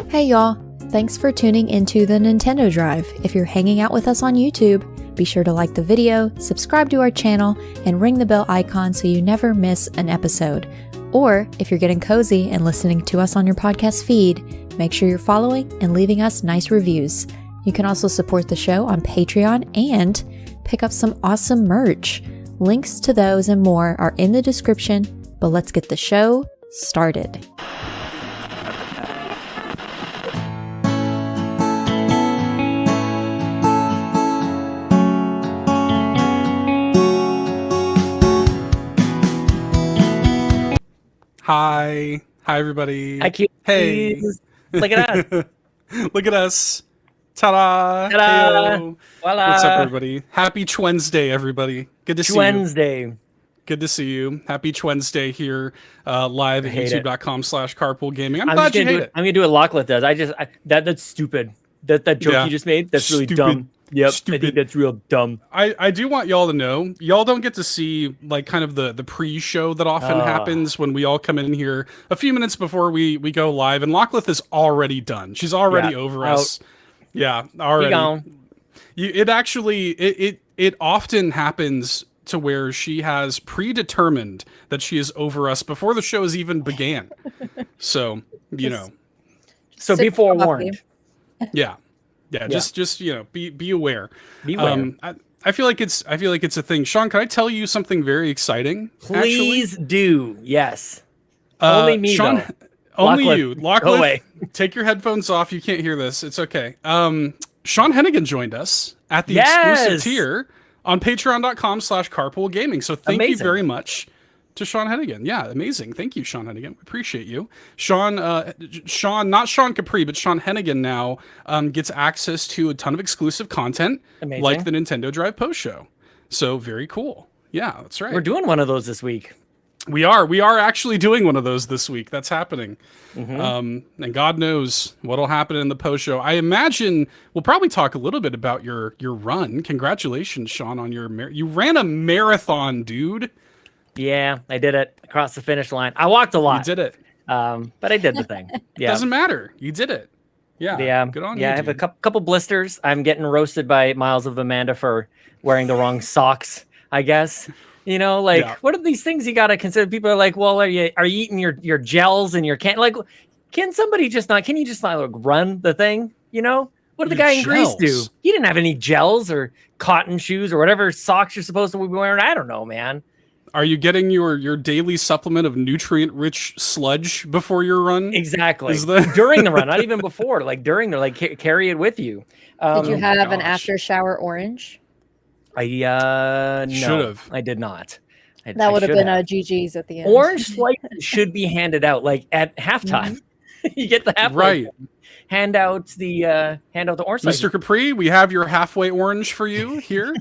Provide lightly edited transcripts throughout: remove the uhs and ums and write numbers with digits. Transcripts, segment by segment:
Hey y'all, thanks for tuning into the Nintendo Drive. If you're hanging out with us on YouTube, be sure to like the video, subscribe to our channel, and ring the bell icon so you never miss an episode. Or if you're getting cozy and listening to us on your podcast feed, make sure you're following and leaving us nice reviews. You can also support the show on Patreon and pick up some awesome merch. Links to those and more are in the description, but let's get the show started. Hi everybody. Hi, cuties. Hey, Look at us. Look at us. Ta-da. Ta-da. Heyo. Voila. What's up, everybody? Happy Wednesday, everybody. Good to see you. Wednesday. Good to see you. Happy Wednesday here live at youtube.com/carpoolgaming. I'm glad you hate it. I'm gonna do what Lachlan does. That's stupid. That joke you just made, that's really dumb. Yep, I think that's real dumb. I do want y'all to know, y'all don't get to see like kind of the pre-show that often happens when we all come in here a few minutes before we go live, and Lachlan is already done. She's already over us. Yeah, already. It often happens to where she has predetermined that she is over us before the show has even began. So, you know. So be forewarned. Yeah. Yeah, just be aware. Beware. I feel like it's a thing. Sean, can I tell you something very exciting? Please do. Yes. Only me, Sean, though. only Lachlan, you. Lachlan, go away. Take your headphones off. You can't hear this. It's okay. Sean Hennigan joined us at the exclusive tier on patreon.com/carpoolgaming. So thank you very much to Sean Hennigan. Yeah, amazing. Thank you, Sean Hennigan. We appreciate you. Sean, not Sean Capri, but Sean Hennigan now gets access to a ton of exclusive content, like the Nintendo Drive post show. So very cool. Yeah, that's right. We're doing one of those this week. We are actually doing one of those this week. That's happening. And God knows what'll happen in the post show. I imagine we'll probably talk a little bit about your run. Congratulations, Sean, on you ran a marathon, dude. Yeah, I did it across the finish line. I walked a lot. You did it. But I did the thing. Yeah. Doesn't matter. You did it. Yeah. Yeah. Good on you. Yeah, I have a couple blisters. I'm getting roasted by Miles of Amanda for wearing the wrong socks, I guess. You know, what are these things you got to consider? People are like, well, are you eating your gels and your can you just not run the thing? You know, what did the guy in Greece do? He didn't have any gels or cotton shoes or whatever socks you're supposed to be wearing. I don't know, man. Are you getting your daily supplement of nutrient-rich sludge before your run? Exactly. During the run, not even before. During the carry it with you. Did you have an after shower orange? No, should've. I did not. That would have been a GG's at the end. Orange slices should be handed out at halftime. You get the halfway. Right. Hand out the orange slices. Mr. Capri, we have your halfway orange for you here.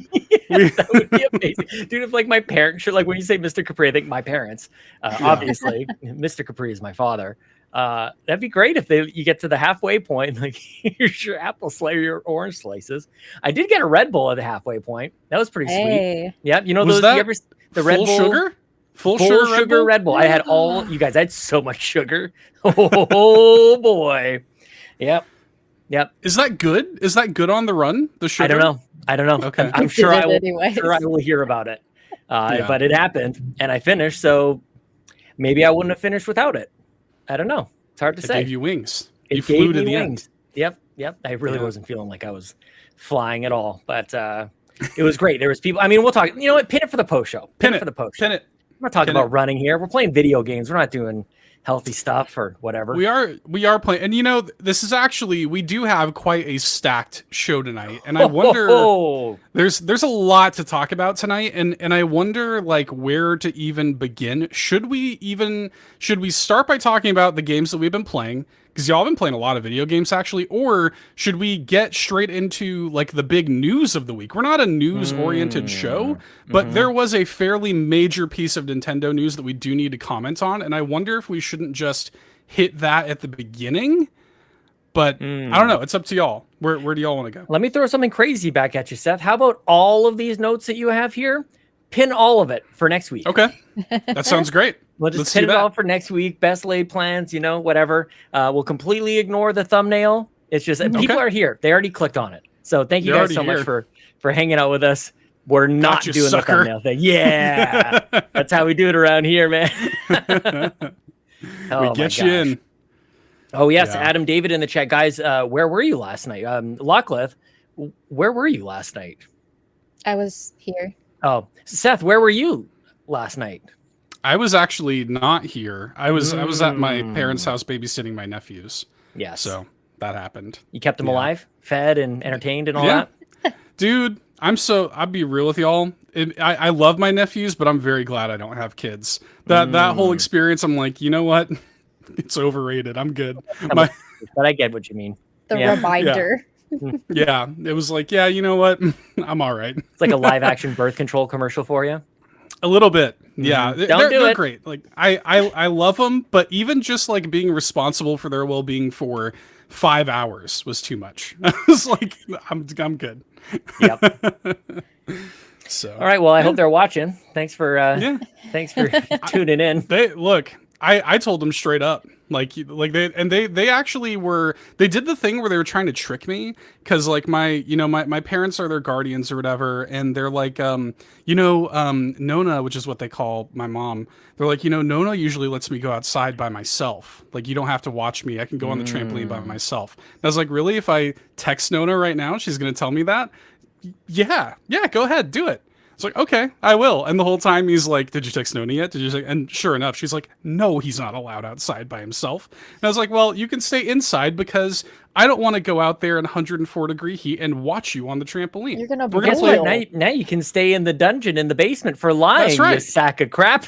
That would be amazing. Dude, if my parents should, when you say Mr. Capri, I think my parents, obviously. Mr. Capri is my father. That'd be great if you get to the halfway point, here's your apple slice, your orange slices. I did get a Red Bull at the halfway point. That was pretty sweet. Yeah, you know was those the Red Bull sugar? Full sugar Red Bull. I had you guys, I had so much sugar. Oh boy. Yep. Is that good? Is that good on the run? The sugar? I don't know. Okay. I'm sure I will hear about it. But it happened and I finished, so maybe I wouldn't have finished without it. I don't know. It's hard to say. It gave you wings. You flew to the end. Yep. I really wasn't feeling like I was flying at all, but it was great. There was people. I mean, we'll talk. You know what? Pin it for the post show. Pin it for the post show. Pin it. We're not talking about running here. We're playing video games. We're not doing healthy stuff or whatever. We are playing, and this is actually, we do have quite a stacked show tonight, and I wonder there's a lot to talk about tonight, and I wonder where to even begin. Should we start by talking about the games that we've been playing, because y'all have been playing a lot of video games actually, or should we get straight into the big news of the week? We're not a news oriented show, but there was a fairly major piece of Nintendo news that we do need to comment on, and I wonder if we shouldn't just hit that at the beginning. But I don't know. It's up to y'all. Where do y'all want to go? Let me throw something crazy back at you, Seth. How about all of these notes that you have here? pin all of it for next week. Okay, that sounds great. We'll just pin it all for next week. Best laid plans, whatever. We'll completely ignore the thumbnail. It's just people are here. They already clicked on it. So thank you guys so much for hanging out with us. We're not doing the thumbnail thing. Yeah, that's how we do it around here, man. We get you in. Oh yes, yeah. Adam David in the chat, guys. Where were you last night? Lockleth, where were you last night? I was here. Oh, Seth, where were you last night? I was actually not here. I was at my parents' house babysitting my nephews. Yes. So that happened. You kept them alive, fed, and entertained, and all that. Dude, I'll be real with y'all. I love my nephews, but I'm very glad I don't have kids. That whole experience, I'm like, you know what? It's overrated. I'm good. But I get what you mean. The reminder. Yeah, it was like, yeah, you know what? I'm all right. It's like a live action birth control commercial for you. A little bit. Yeah. They're great. Like I love them, but even just like being responsible for their well-being for 5 hours was too much. I was like, I'm good. Yep. So all right. Well, I hope they're watching. Thanks for tuning in. I told them straight up, they actually they did the thing where they were trying to trick me, because like my parents are their guardians or whatever, and they're like Nona, which is what they call my mom. They're like, Nona usually lets me go outside by myself. Like, you don't have to watch me. I can go on the trampoline by myself. And I was like, really? If I text Nona right now, she's gonna tell me that? Yeah, go ahead, do it. It's like, okay, I will. And the whole time he's like, did you text Nona yet? And sure enough, she's like, no, he's not allowed outside by himself. And I was like, well, you can stay inside, because I don't want to go out there in 104-degree heat and watch you on the trampoline. You're gonna play. Now you can stay in the dungeon in the basement for lying. That's right. You sack of crap.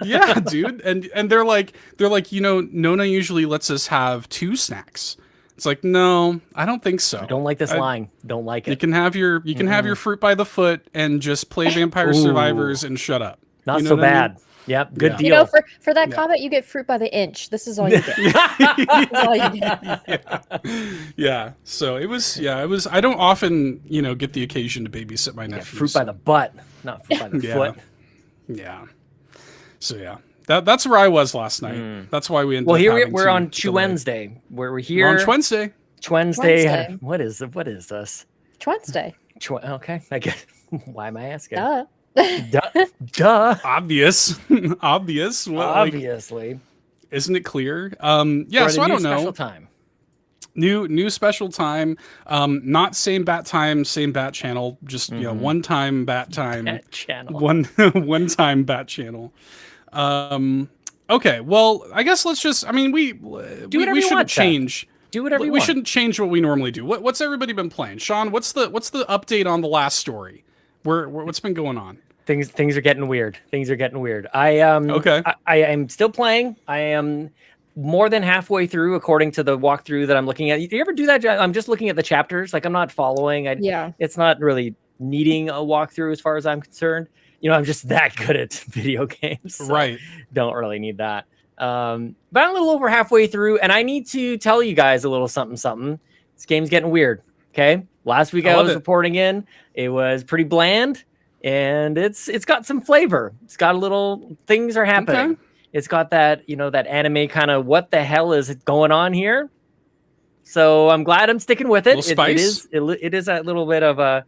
Yeah, dude. And they're like, Nona usually lets us have 2 snacks. It's like, no, I don't think so. I don't like this line. Don't like it. You can have your fruit by the foot and just play Vampire Survivors and shut up. Not so bad. I mean? Yep, good deal. For that comment, you get fruit by the inch. This is all you get. Yeah. So it was. I don't often, get the occasion to babysit my nephews. Fruit by the butt, not fruit by the foot. Yeah. So yeah. That's where I was last night. That's why we ended up. Well, here we're on Wednesday. We're here. We're on Wednesday. Wednesday. What is this? Wednesday. Okay. I guess. Why am I asking? Duh. Obvious. Obvious. Well, obviously. Isn't it clear? Yeah. So I don't know. Special time. New special time. Not same bat time, same bat channel. Just one time bat time. Bat channel. One time bat channel. Okay, well, I guess let's just, we shouldn't change. Do whatever you want. We shouldn't change what we normally do. What's everybody been playing? Sean, what's the update on the last story? What's been going on? Things are getting weird. I am still playing. I am more than halfway through, according to the walkthrough that I'm looking at. Do you ever do that? I'm just looking at the chapters. Like, I'm not following. It's not really needing a walkthrough as far as I'm concerned. I'm just that good at video games. So right. Don't really need that. But I'm a little over halfway through, and I need to tell you guys a little something. This game's getting weird. Okay. Last week I was reporting in. It was pretty bland, and it's got some flavor. It's got a little things are happening. Okay. It's got that, that anime kind of what the hell is going on here. So I'm glad I'm sticking with it. It is a little bit of a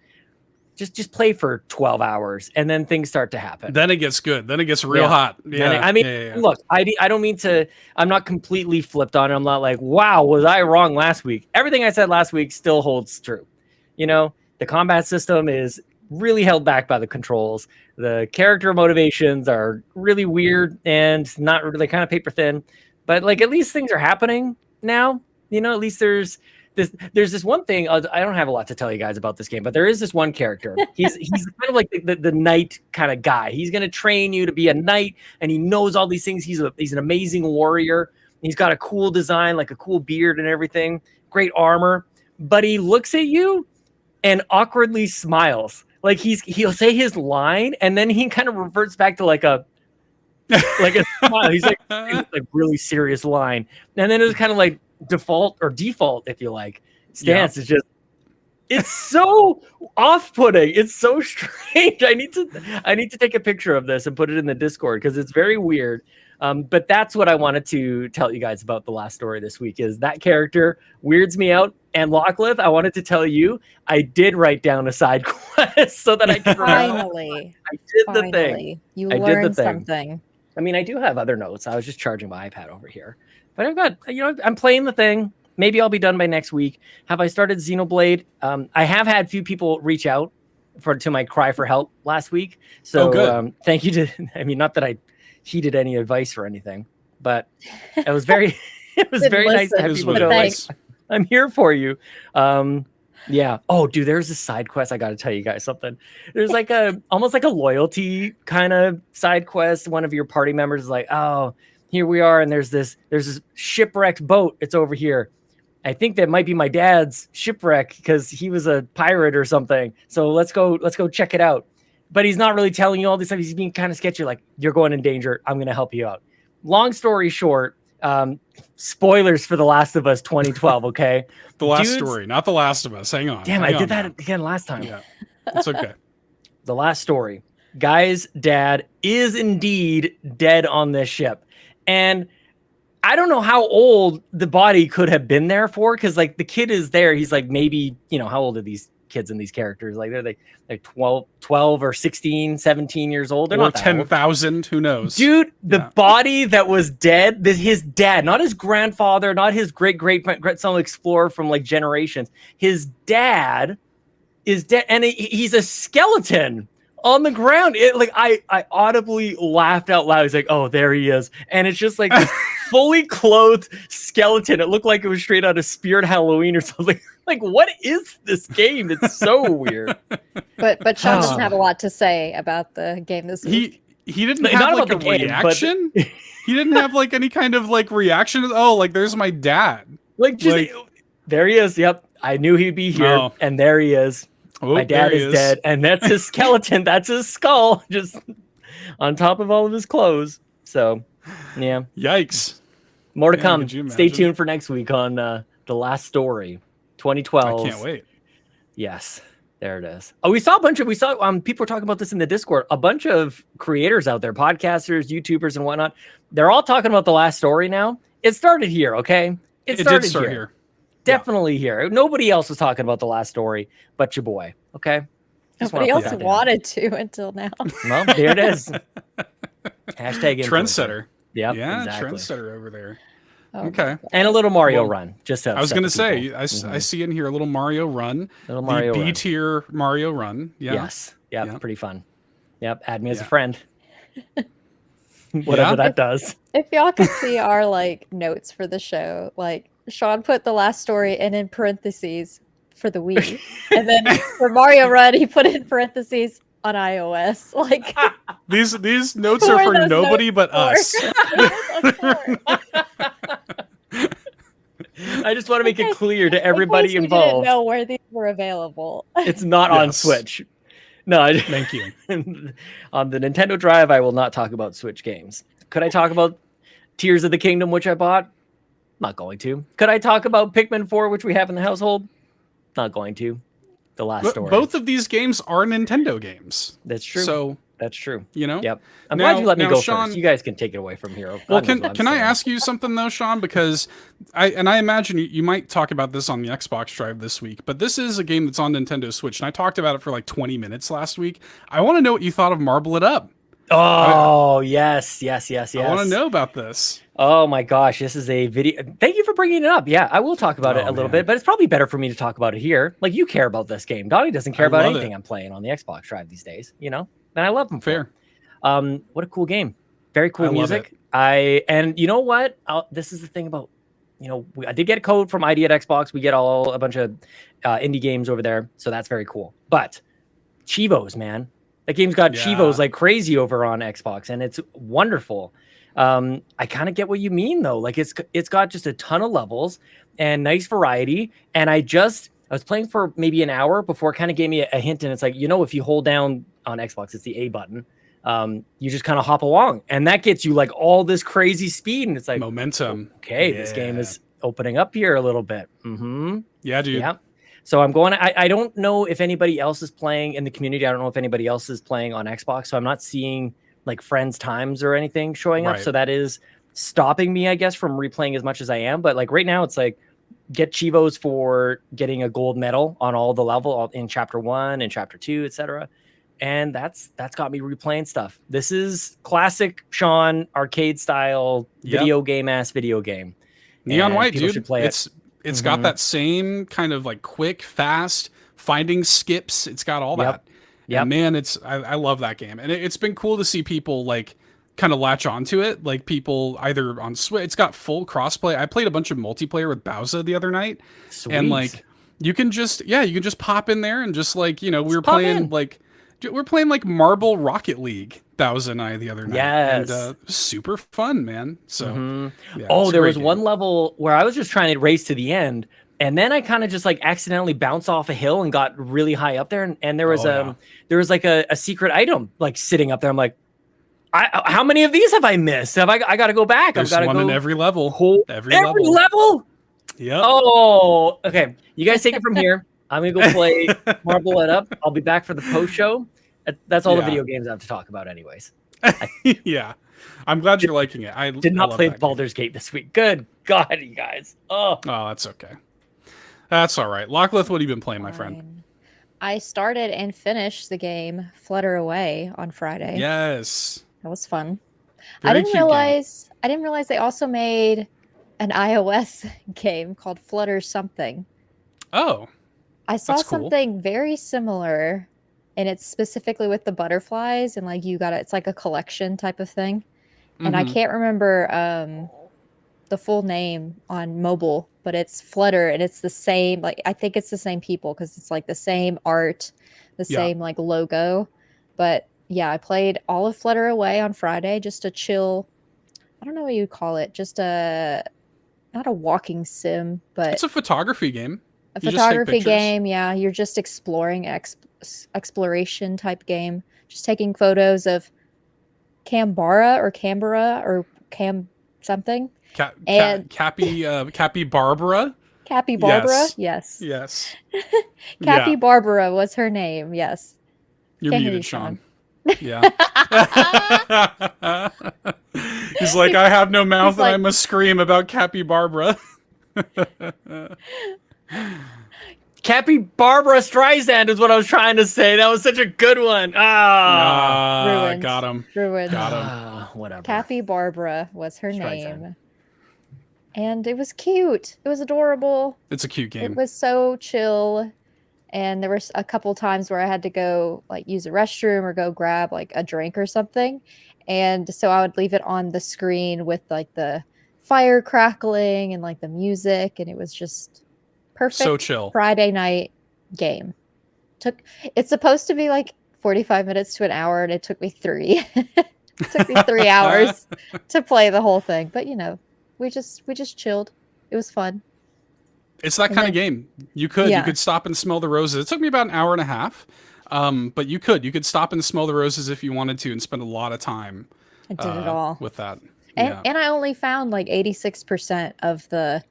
just play for 12 hours and then things start to happen. Then it gets good. Then it gets real hot. Yeah. Look, I don't mean to, I'm not completely flipped on it. I'm not like, wow, was I wrong last week? Everything I said last week still holds true. The combat system is really held back by the controls. The character motivations are really weird and not really kind of paper thin, but like, at least things are happening now. At least there's this one thing. I don't have a lot to tell you guys about this game, but there is this one character. He's kind of like the knight kind of guy. He's going to train you to be a knight, and he knows all these things. He's an amazing warrior. He's got a cool design, like a cool beard and everything, great armor. But he looks at you and awkwardly smiles. Like he'll say his line, and then he kind of reverts back to like a smile. He's like really serious line, and then it's kind of like default, if you like, stance is just It's so off-putting. It's so strange. I need to take a picture of this and put it in the Discord because it's very weird. But that's what I wanted to tell you guys about the last story this week. Is that character weirds me out. And Lockleth, I wanted to tell you, I did write down a side quest so that I could Finally. I did the thing. You learned something. I mean, I do have other notes. I was just charging my iPad over here. But I've got, I'm playing the thing. Maybe I'll be done by next week. Have I started Xenoblade? I have had a few people reach out to my cry for help last week. So thank you to, not that I heeded any advice or anything, but it was very, very nice to have people go, like, I'm here for you. Yeah. Oh, dude, there's a side quest. I got to tell you guys something. There's like almost like a loyalty kind of side quest. One of your party members is like, oh, here we are. And there's this shipwrecked boat. It's over here. I think that might be my dad's shipwreck because he was a pirate or something. So let's go check it out. But he's not really telling you all this stuff. He's being kind of sketchy. Like, you're going in danger. I'm going to help you out. Long story short, spoilers for The Last of Us 2012. Okay. The last story, not The Last of Us. Hang on. Damn, I did that again last time. Yeah, it's okay. The last story. Guy's dad is indeed dead on this ship. And I don't know how old the body could have been there for, because like the kid is there. He's like, maybe, how old are these kids and these characters? Like they're 12 or 16, 17 years old. They're or not 10,000, who knows? Dude, the body that was dead, his dad, not his grandfather, not his great-great-son explorer from like generations. His dad is dead, and he's a skeleton on the ground. I audibly laughed out loud. He's like, oh, there he is. And it's just like this fully clothed skeleton. It looked like it was straight out of Spirit Halloween or something. Like, what is this game? It's so weird. But Sean doesn't have a lot to say about the game this week. He didn't have like a reaction. He didn't have like any kind of like reaction. Oh, like there's my dad. Like there he is. Yep. I knew he'd be here. And there he is. Oh, my dad is dead, and that's his skeleton. That's his skull, just on top of all of his clothes. So, yeah. Yikes. More to come. Stay tuned for next week on The Last Story, 2012. I can't wait. Yes, there it is. Oh, we saw people were talking about this in the Discord. A bunch of creators out there, podcasters, YouTubers, and whatnot. They're all talking about The Last Story now. It started here, okay? It started did start here. Definitely here. Nobody else was talking about The Last Story but your boy. Okay. Nobody else wanted to until now. Well, there it is. Hashtag trendsetter. Yeah. Exactly. Trendsetter over there. Okay. And a little Mario run. Just I was going to say, I see in here a little Mario run. Little Mario B tier Mario run. Yeah. Yes. Yep. Pretty fun. Yep. Add me as a friend. Whatever that does. If y'all could see our like notes for the show, like Sean put The Last Story in parentheses for the Wii, and then for Mario Run he put in parentheses on iOS. Like these notes are for nobody but us. I just want to make it clear to everybody involved. Didn't know where these were available. It's not on Switch. No, thank you. On the Nintendo Drive, I will not talk about Switch games. Could I talk about Tears of the Kingdom, which I bought? Not going to. Could I talk about Pikmin 4, which we have in the household? Not going to. The Last Story. Both of these games are Nintendo games. That's true. So that's true. Yep. I'm glad you let me go Sean, first. You guys can take it away from here. Well, can I ask you something though, Sean? Because I imagine you might talk about this on the Xbox Drive this week, but this is a game that's on Nintendo Switch, and I talked about it for like 20 minutes last week. I want to know what you thought of Marble It Up. Oh, yes. I want to know about this. Oh my gosh, this is a video. Thank you for bringing it up. Yeah, I will talk about it a little bit, but it's probably better for me to talk about it here. Like, you care about this game. Donnie doesn't care about anything I'm playing on the Xbox Drive these days, and I love them. Fair. What a cool game. Very cool music. And you know what? This is the thing about, I did get a code from ID at Xbox. We get a bunch of indie games over there, so that's very cool. But Chivos, man. That game's got Chivos like crazy over on Xbox, and it's wonderful. I kind of get what you mean though. Like it's got just a ton of levels and nice variety. And I was playing for maybe an hour before it kind of gave me a hint. And it's like, if you hold down on Xbox, it's the A button. You just kind of hop along, and that gets you like all this crazy speed. And it's like momentum. Okay, this game is opening up here a little bit. Mm-hmm. Yeah, dude. Yeah. So I'm going. I don't know if anybody else is playing in the community. I don't know if anybody else is playing on Xbox. So I'm not seeing like friends' times or anything showing up. So that is stopping me, I guess, from replaying as much as I am. But like right now, it's like get Chivos for getting a gold medal on all the level in chapter 1 and chapter 2, etc. And that's got me replaying stuff. This is classic Sean arcade style video game. Neon White, dude. It's got that same kind of like quick, fast finding skips. It's got all that. Yeah, man, I love that game, and it's been cool to see people like kind of latch onto it. Like people either on Switch. It's got full crossplay. I played a bunch of multiplayer with Bowsah the other night, and like you can just pop in there and just like we were playing like Marble Rocket League. Bowsah and I the other night. And super fun, man. So there was one level where I was just trying to race to the end, and then I kind of just like accidentally bounced off a hill and got really high up there, and there was there was like a secret item like sitting up there. I'm like, how many of these have I missed? I got to go back? There's one in every level. Every level. Yeah. Oh, okay. You guys take it from here. I'm gonna go play Marble It Up. I'll be back for the post show. That's all the video games I have to talk about, anyways. Yeah, I'm glad you're liking it. I did not play Baldur's Gate this week. Good God, you guys. Oh, that's okay. That's all right. Locklith, what have you been playing, my friend? I started and finished the game Flutter Away on Friday. Yes, that was fun. I didn't realize they also made an iOS game called Flutter something. Oh, I saw something very similar. And it's specifically with the butterflies, and like it's like a collection type of thing. And I can't remember the full name on mobile, but it's Flutter, and it's the same. Like I think it's the same people because it's like the same art, the same like logo. But yeah, I played all of Flutter Away on Friday, just a chill. I don't know what you call it, just not a walking sim, but it's a photography game. A photography game, yeah. You're just exploring exploration type game. Just taking photos of Canberra or Cam something. Cappy Barbara. Cappy Barbara, yes. Cappy Barbara was her name, yes. You're muted, Sean. Yeah. He's like, I have no mouth and I must scream about Cappy Barbara. Cappy Barbara Streisand is what I was trying to say. That was such a good one. Ruined. Got him. Ruined. Got him. Whatever. Cappy Barbara was her name. And it was cute. It was adorable. It's a cute game. It was so chill. And there was a couple times where I had to go like use a restroom or go grab like a drink or something. And so I would leave it on the screen with like the fire crackling and like the music, and it was just perfect. So chill. Friday night game. It's supposed to be like 45 minutes to an hour, and it took me 3. It took me 3 hours to play the whole thing. But we just chilled. It was fun. It's that kind of game. You could stop and smell the roses. It took me about an hour and a half. But you could stop and smell the roses if you wanted to and spend a lot of time. I did it all with that. And I only found like 86% of the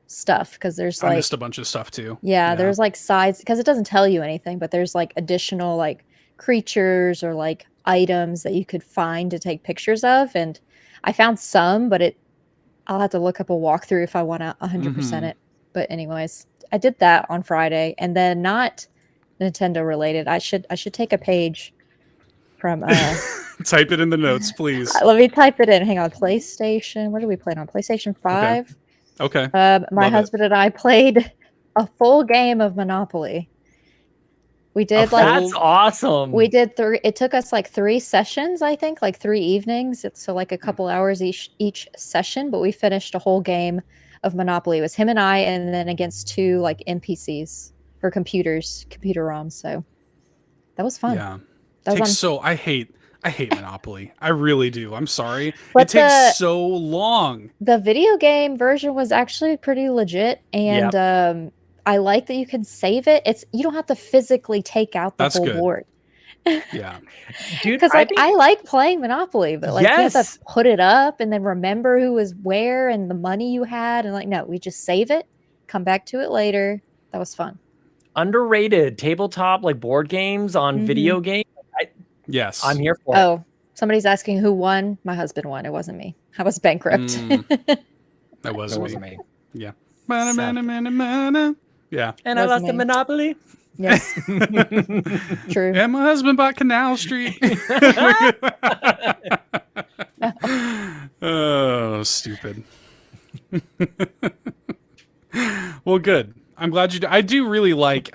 stuff because there's like I missed a bunch of stuff too. Yeah, there's like sides because it doesn't tell you anything, but there's like additional like creatures or like items that you could find to take pictures of, and I found some, but I'll have to look up a walkthrough if I want to 100% it. But anyways, I did that on Friday, and then not Nintendo related. I should take a page from type it in the notes, please. Let me type it in. Hang on. PlayStation. What did we play on? PlayStation 5. Okay. My husband and I played a full game of Monopoly. We did that's awesome. We did 3. It took us like 3 sessions, I think, like 3 evenings. So like a couple hours each session, but we finished a whole game of Monopoly. It was him and I, and then against 2 like NPCs or computer ROMs. So that was fun. Yeah. I hate Monopoly. I really do. I'm sorry. It takes so long. The video game version was actually pretty legit, and I like that you can save it. You don't have to physically take out the whole board. Yeah, dude. Because I like playing Monopoly, but like you have to put it up and then remember who was where and the money you had, and like no, we just save it, come back to it later. That was fun. underrated tabletop like board games on video games. Yes. I'm here for it. Oh, somebody's asking who won. My husband won. It wasn't me. I was bankrupt. That wasn't me. Yeah. Yeah. And I lost the Monopoly. Yes. True. And my husband bought Canal Street. Oh, stupid. Well, good. I'm glad you do. I do really like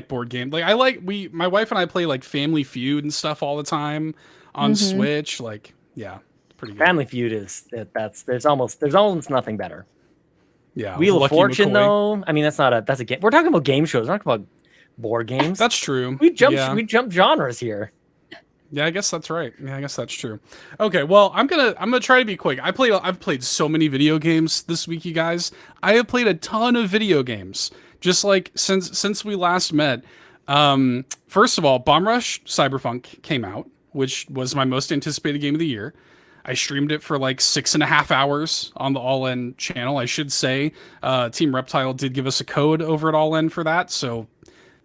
board game. Like my wife and I play like Family Feud and stuff all the time on Switch. Like, yeah, it's pretty good. Family Feud there's almost nothing better. Yeah. Wheel of Fortune though. I mean, that's a game. We're talking about game shows. We're not talking about board games. That's true. We jumped genres here. Yeah, I guess that's right. Yeah, I guess that's true. Okay, well, I'm gonna try to be quick. I've played so many video games this week, you guys. I have played a ton of video games, just like since we last met. First of all, Bomb Rush Cyberpunk came out, which was my most anticipated game of the year. I streamed it for like 6.5 hours on the All In channel. I should say, Team Reptile did give us a code over at All In for that, so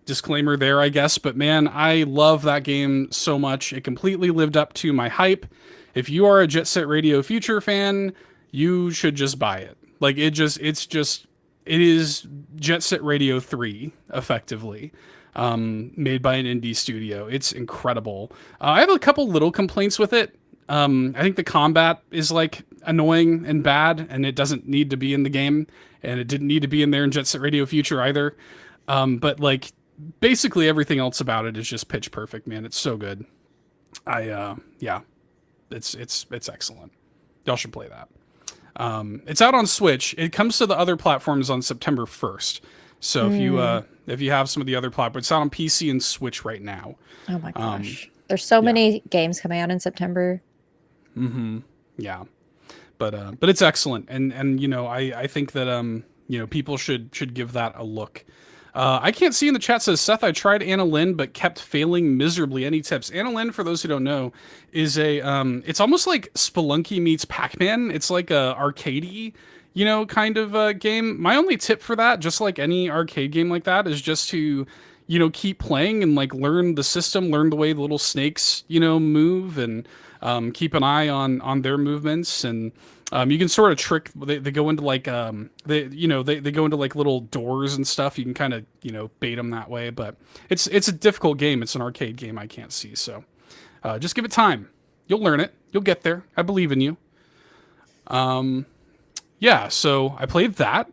disclaimer there, I guess. But man, I love that game so much. It completely lived up to my hype. If you are a Jet Set Radio Future fan, you should just buy it. Like it is Jet Set Radio 3 effectively. Made by an indie studio. It's incredible. I have a couple little complaints with it. I think the combat is like annoying and bad, and it doesn't need to be in the game, and it didn't need to be in there in Jet Set Radio Future either. But like basically everything else about it is just pitch perfect, man. It's so good. It's excellent. Y'all should play that. It's out on Switch. It comes to the other platforms on September 1st. So if you have some of the other platforms, it's out on PC and Switch right now. Oh my gosh. There's so many games coming out in September. Yeah. But it's excellent. And you know, I think that people should give that a look. I can't see in the chat, says Seth, I tried Anna Lynn but kept failing miserably. Any tips? Anna Lynn, for those who don't know, is it's almost like Spelunky meets Pac-Man. It's like a arcadey, kind of game. My only tip for that, just like any arcade game like that, is just to keep playing and like learn the system, learn the way the little snakes move, and keep an eye on their movements. And you can sort of trick. They go into like they go into like little doors and stuff. You can kind of bait them that way. But it's a difficult game. It's an arcade game. I can't see. So just give it time. You'll learn it. You'll get there. I believe in you. Yeah. So I played that.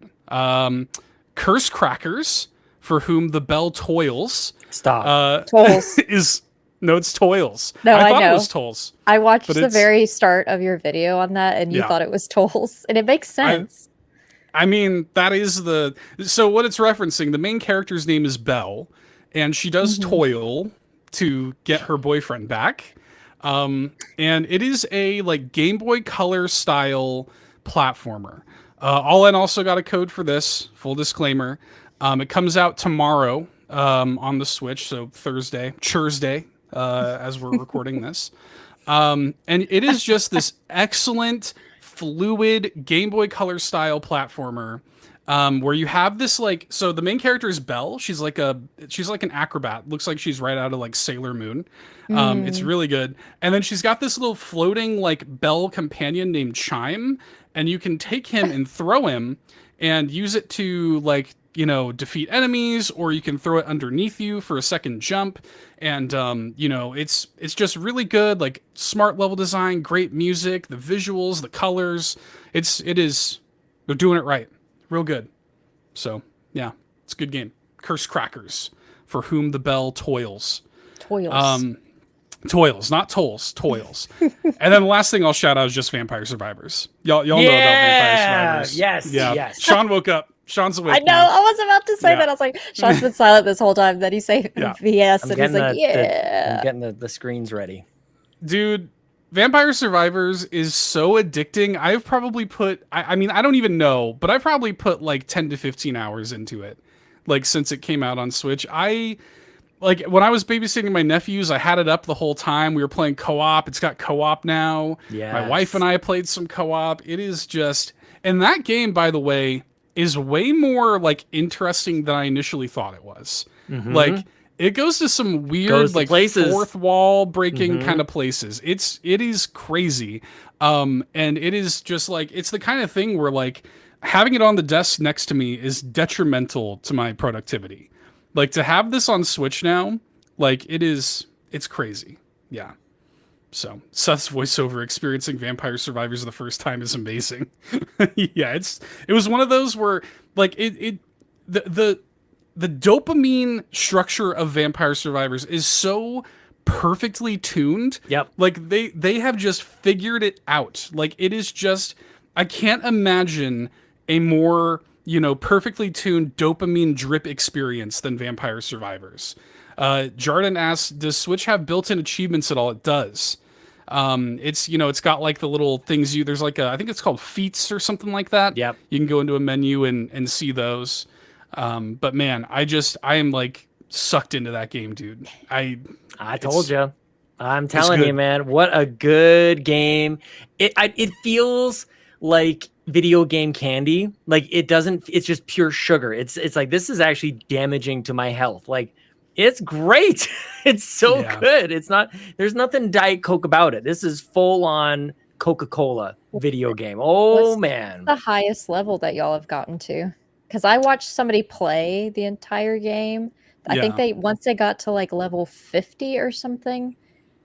Curse Crackers, for whom the bell toils. Stop. Tolls. No, it's toils. No, I thought know. It was tolls. I watched the very start of your video on that, and you thought it was tolls, and it makes sense. I mean, that is so what it's referencing. The main character's name is Belle, and she does toil to get her boyfriend back. And it is a like Game Boy Color style platformer. All In also got a code for this. Full disclaimer. It comes out tomorrow on the Switch, so Thursday, as we're recording this. And it is just this excellent, fluid Game Boy Color style platformer where you have this so the main character is Belle. She's like an acrobat. Looks like she's right out of like Sailor Moon. It's really good. And then she's got this little floating like Belle companion named Chime, and you can take him and throw him and use it to defeat enemies, or you can throw it underneath you for a second jump. And it's just really good, like smart level design, great music, the visuals, the colors. They're doing it right. Real good. So yeah, it's a good game. Curse Crackers, for whom the bell toils. Toils, not tolls, toils. And then the last thing I'll shout out is just Vampire Survivors. Y'all know about Vampire Survivors. Yes. Sean woke up. Sean's awake. I know. Now. I was about to say that. I was like, Sean's been silent this whole time. Then he said VS, and he's like, I'm getting the screens ready. Dude, Vampire Survivors is so addicting. I've probably put, I mean, I don't even know, but I've probably put like 10 to 15 hours into it, like since it came out on Switch. When I was babysitting my nephews, I had it up the whole time. We were playing co-op. It's got co-op now. Yes. My wife and I played some co-op. It is just, and that game, by the way, is way more like interesting than I initially thought it was. Mm-hmm. Like it goes to some weird like places. fourth wall breaking kind of places. It is crazy. And it is just like, it's the kind of thing where like having it on the desk next to me is detrimental to my productivity. Like to have this on Switch now, like it's crazy. Yeah. So Seth's voiceover experiencing Vampire Survivors the first time is amazing. Yeah, it was one of those where like the dopamine structure of Vampire Survivors is so perfectly tuned. Yep. Like they have just figured it out. Like it is just, I can't imagine a more, perfectly tuned dopamine drip experience than Vampire Survivors. Jarden asks, does Switch have built-in achievements at all? It does. It's got like the little things there's like I think it's called feats or something like that. Yep. You can go into a menu and see those. But man, I am like sucked into that game, dude. I told you. I'm telling you, man, what a good game. It feels like video game candy. Like it's just pure sugar. It's like, this is actually damaging to my health. Like, it's great. It's so good. There's nothing Diet Coke about it. This is full on Coca-Cola video game. Oh, man. The highest level that y'all have gotten to? Because I watched somebody play the entire game. I think once they got to like level 50 or something,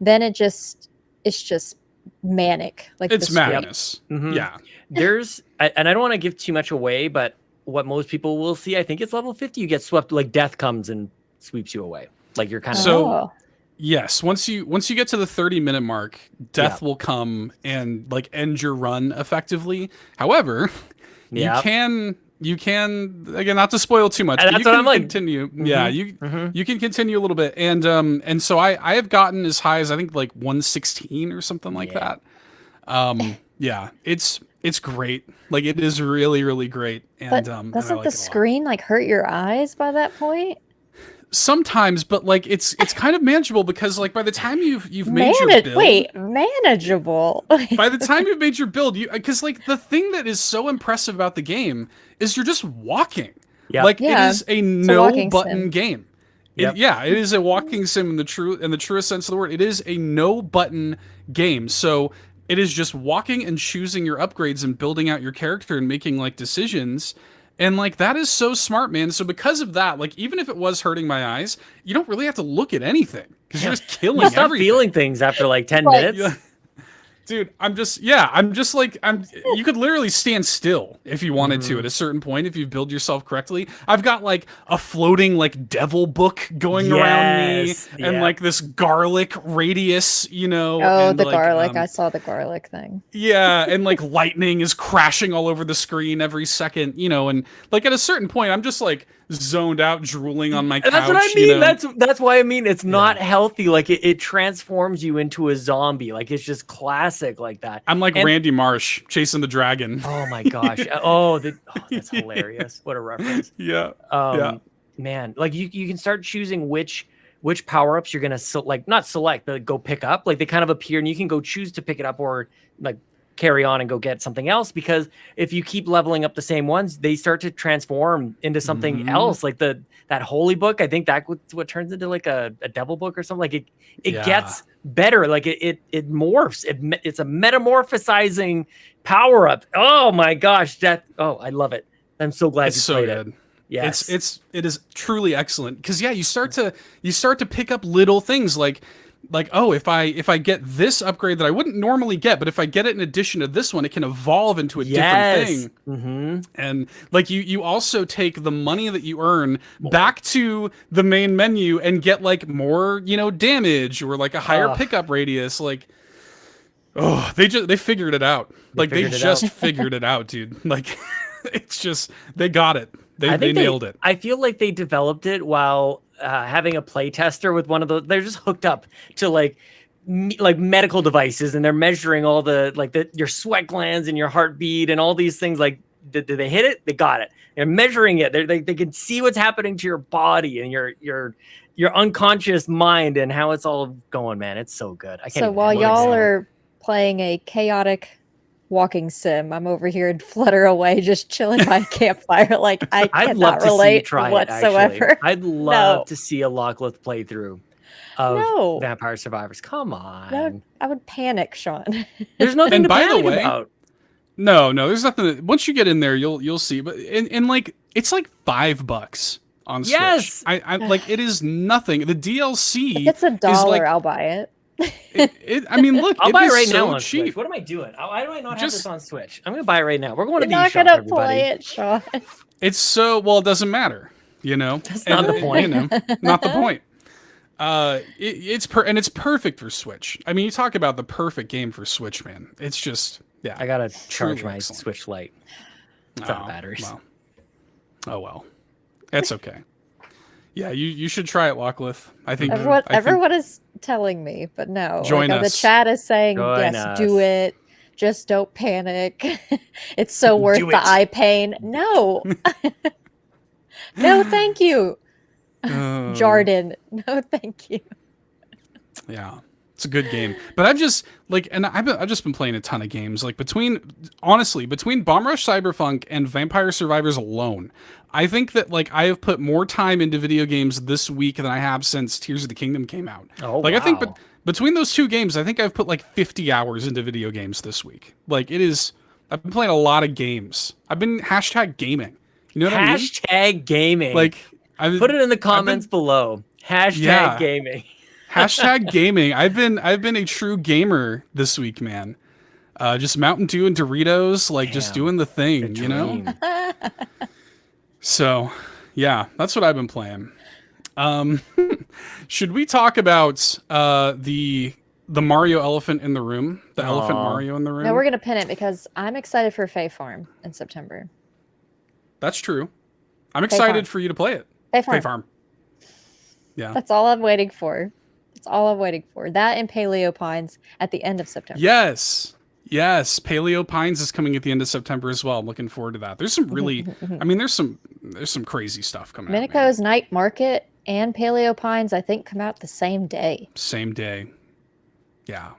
then it's just manic. Like it's madness. Mm-hmm. Yeah. There's, and I don't want to give too much away, but what most people will see, I think it's level 50. You get swept, like death comes and sweeps you away. Like you're kind of yes, once you get to the 30-minute mark, death will come and like end your run effectively. However, you can again, not to spoil too much, and but that's you what can I'm like. Continue. Mm-hmm. Yeah, you can continue a little bit, and so I have gotten as high as I think like 116 or something like that. Yeah, it's great. Like it is really, really great. And but doesn't the screen like hurt your eyes by that point? Sometimes, but like it's kind of manageable because like by the time you've made your build, manageable. By the time you've made your build, because like the thing that is so impressive about the game is you're just walking. Like it is a no button game. It is a walking sim in the truest sense of the word. It is a no button game. So it is just walking and choosing your upgrades and building out your character and making like decisions. And like that is so smart, man. So because of that, like even if it was hurting my eyes, you don't really have to look at anything because you're just killing everything. You start feeling things after like 10 minutes. Yeah. Dude, I'm just like, you could literally stand still if you wanted to at a certain point if you build yourself correctly. I've got like a floating like devil book going around me and like this garlic radius, Oh, and the like, garlic. I saw the garlic thing. Yeah. And like lightning is crashing all over the screen every second, and like at a certain point, I'm just like zoned out, drooling on my couch. That's what I mean. That's why I mean it's not healthy. Like it transforms you into a zombie. Like it's just classic like that. I'm like Randy Marsh chasing the dragon. Oh my gosh. That's hilarious. What a reference. Yeah. Man, like you can start choosing which power-ups you're gonna not select, but go pick up. Like they kind of appear and you can go choose to pick it up or like carry on and go get something else, because if you keep leveling up the same ones, they start to transform into something else. Like that holy book, I think that's what turns into like a devil book or something. Like it gets better. Like it morphs. It's a metamorphosizing power up. Oh my gosh, I love it. I'm so glad you played it. Yes, it is truly excellent because you start to pick up little things like if I get this upgrade that I wouldn't normally get, but if I get it in addition to this one, it can evolve into a different thing. Mm-hmm. And like you also take the money that you earn back to the main menu and get like more damage or like a higher pickup radius. Like they figured it out. They just figured it out, dude. Like it's just they got it. They nailed it. I feel like they developed it while having a play tester with one of those. They're just hooked up to like medical devices, and they're measuring all your sweat glands and your heartbeat and all these things. Like, did they hit it? They got it. They're measuring it. They can see what's happening to your body and your unconscious mind and how it's all going. Man, it's so good. So while y'all are playing a chaotic walking sim. I'm over here in Flutter Away, just chilling by a campfire. Like I I'd love cannot to see you relate try whatsoever. it, actually. I'd love to see a Lockleth playthrough of Vampire Survivors. Come on. I would panic, Sean. There's nothing to panic about. No, there's nothing. Once you get in there, you'll see. But in like, it's like $5 on Switch. I like, it is nothing. The DLC. If it's $1, I'll buy it. I mean, look, I'll buy it right now so on cheap. Switch. What am I doing? Why do I not have this on Switch? I'm gonna buy it right now. We're going to You're these. not gonna play it, Sean. It's so well. It doesn't matter. You know, that's not the point. You know, not the point. It's perfect for Switch. I mean, you talk about the perfect game for Switch, man. It's just I gotta charge my Switch Lite. It's out of batteries. Well. Oh well, that's okay. Yeah, you should try it, Lockleth. I think everyone is telling me, but no. Join us. The chat is saying yes, do it. Just don't panic. It's so worth the eye pain. No. No, thank you. Jardin. No, thank you. Yeah. It's a good game. But I've just I've just been playing a ton of games. Like between Bomb Rush Cyberpunk and Vampire Survivors alone, I think that like I have put more time into video games this week than I have since Tears of the Kingdom came out. Oh, I think between those two games, I think I've put like 50 hours into video games this week. Like I've been playing a lot of games. I've been #gaming. You know what I mean? #gaming. Like put it in the comments below. #gaming. #gaming. I've been a true gamer this week, man. Just Mountain Dew and Doritos, like just doing the thing, you know? So, yeah, that's what I've been playing. Should we talk about the Mario elephant in the room? The elephant Mario in the room? No, we're going to pin it because I'm excited for Fae Farm in September. That's true. I'm excited for you to play it. Fae Farm. Yeah. That's all I'm waiting for. That's all I'm waiting for. That and Paleo Pines at the end of September. Yes. Paleo Pines is coming at the end of September as well. I'm looking forward to that. There's some really, there's some crazy stuff coming out. Minico's Night Market and Paleo Pines, I think, come out the same day. Same day. Yeah.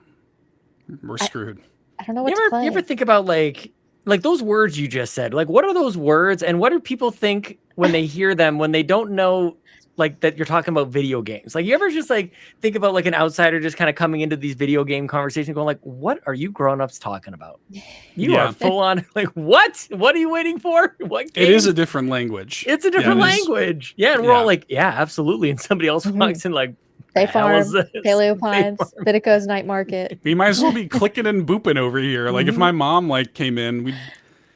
We're screwed. I don't know what to play. You ever think about like those words you just said? Like, what are those words and what do people think when they hear them, when they don't know like that you're talking about video games? Like, you ever just like think about like an outsider just kind of coming into these video game conversations going like, what are you grown-ups talking about? You are full on like, what are you waiting for? What game? It is a different language. It's a different language. Yeah. And we're all like, yeah, absolutely. And somebody else walks in like, Fae Farm, Paleo Pines, Minico's Night Market. We might as well be clicking and booping over here. Like if my mom like came in, we'd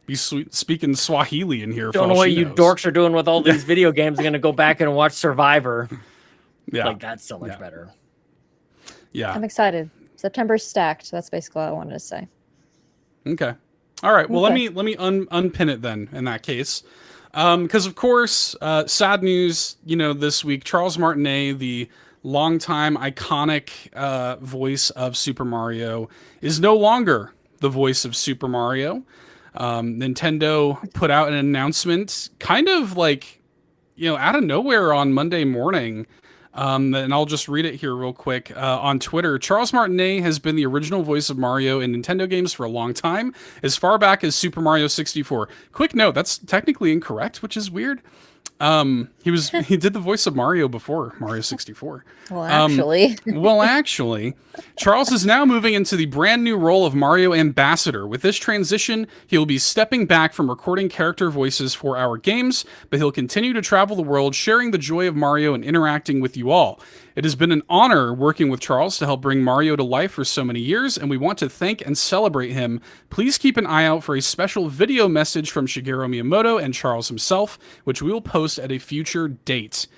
be speaking Swahili in here. Don't know what you dorks are doing with all these video games. I'm going to go back and watch Survivor. Yeah. Like that's so much better. Yeah. I'm excited. September's stacked. That's basically all I wanted to say. Okay. All right. Well, let me unpin it then in that case. Because of course, sad news, this week, Charles Martinet, the longtime iconic voice of Super Mario, is no longer the voice of Super Mario. Nintendo put out an announcement kind of like, out of nowhere on Monday morning. And I'll just read it here real quick. On Twitter, Charles Martinet has been the original voice of Mario in Nintendo games for a long time, as far back as Super Mario 64. Quick note, that's technically incorrect, which is weird. He did the voice of Mario before Mario 64. Well, actually, Charles is now moving into the brand new role of Mario Ambassador. With this transition, he will be stepping back from recording character voices for our games, but he'll continue to travel the world, sharing the joy of Mario and interacting with you all. It has been an honor working with Charles to help bring Mario to life for so many years, and we want to thank and celebrate him. Please keep an eye out for a special video message from Shigeru Miyamoto and Charles himself, which we will post at a future date.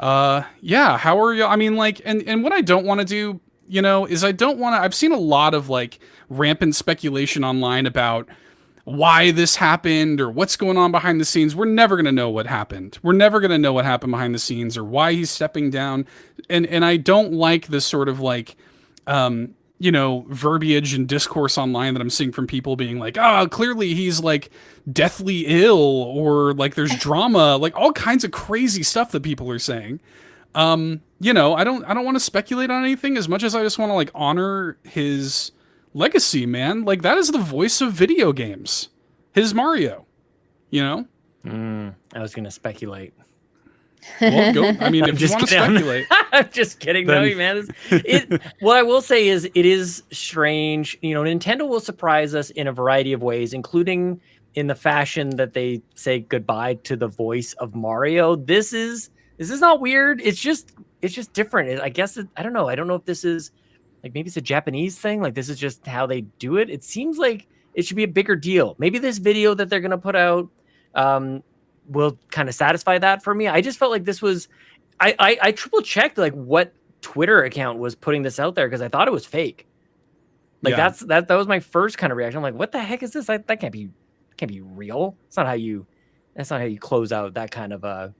Yeah, how are you? I mean, like, and what I don't want to do, is I've seen a lot of like rampant speculation online about why this happened or what's going on behind the scenes. We're never going to know what happened. We're never going to know what happened behind the scenes or why he's stepping down. And I don't like this sort of like, verbiage and discourse online that I'm seeing from people being like, clearly he's like deathly ill or like there's drama, like all kinds of crazy stuff that people are saying. I don't want to speculate on anything as much as I just want to like honor his legacy, man. Like, that is the voice of video games. His Mario, you know? I was going to speculate. Well, go. I mean, if you want to speculate. I'm just kidding. Then... No, man. What I will say is it is strange. You know, Nintendo will surprise us in a variety of ways, including in the fashion that they say goodbye to the voice of Mario. This is not weird. It's just different. I guess I don't know. I don't know if this is like, maybe it's a Japanese thing. Like, this is just how they do it. It seems like it should be a bigger deal. Maybe this video that they're going to put out will kind of satisfy that for me. I just felt like this was, I triple checked like what Twitter account was putting this out there, because I thought it was fake. Like, that was my first kind of reaction. I'm like, what the heck is this? That can't be real. That's not how you close out that kind of a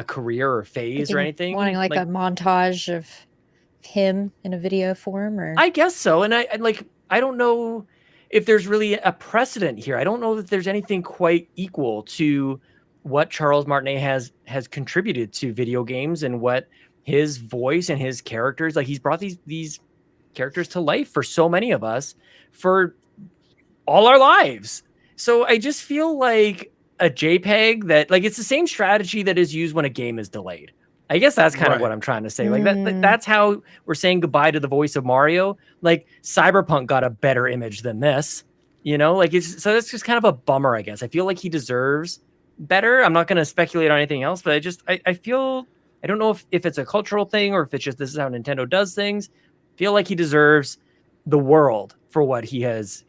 career or phase or anything. Wanting like a montage of him in a video form, or I guess so. And I don't know if there's really a precedent here. I don't know that there's anything quite equal to what Charles Martinet has contributed to video games, and what his voice and his characters, like, he's brought these characters to life for so many of us for all our lives. So I just feel like a JPEG that, like, it's the same strategy that is used when a game is delayed. I guess that's kind of what I'm trying to say. Like, that's how we're saying goodbye to the voice of Mario. Like, Cyberpunk got a better image than this, you know? Like, it's just kind of a bummer, I guess. I feel like he deserves better. I'm not going to speculate on anything else, but I feel, I don't know if it's a cultural thing, or if it's just this is how Nintendo does things. I feel like he deserves the world for what he has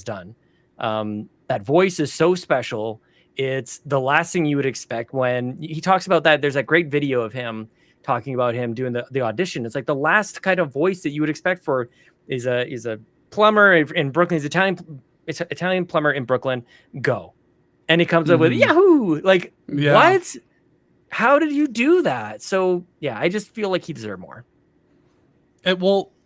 done. That voice is so special. It's the last thing you would expect when he talks about that. There's that great video of him talking about him doing the audition. It's like the last kind of voice that you would expect for is a plumber in Brooklyn. He's Italian plumber in Brooklyn. Go. And he comes up with Yahoo! Like, what? How did you do that? So yeah, I just feel like he deserved more. And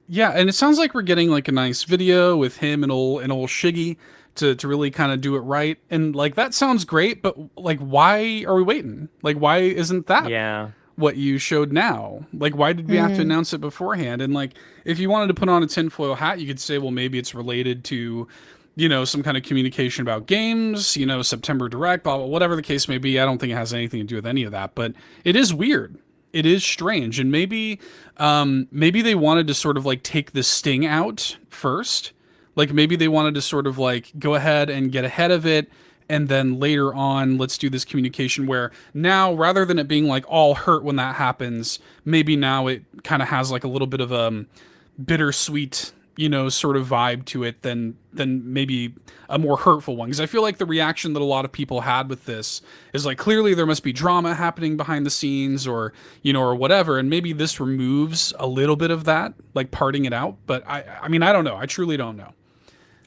it sounds like we're getting like a nice video with him and old ScheiGuy to really kind of do it right. And like, that sounds great, but like, why are we waiting? Like, why isn't that what you showed now? Like, why did we have to announce it beforehand? And like, if you wanted to put on a tinfoil hat, you could say, well, maybe it's related to, you know, some kind of communication about games, you know, September Direct, blah, blah, whatever the case may be. I don't think it has anything to do with any of that, but it is weird. It is strange. And maybe they wanted to sort of like take the sting out first. Like, maybe they wanted to sort of like go ahead and get ahead of it, and then later on, let's do this communication where now, rather than it being like all hurt when that happens, maybe now it kind of has like a little bit of a bittersweet, you know, sort of vibe to it than maybe a more hurtful one. Because I feel like the reaction that a lot of people had with this is like, clearly there must be drama happening behind the scenes, or, you know, or whatever. And maybe this removes a little bit of that, like parting it out. But I mean, I don't know. I truly don't know.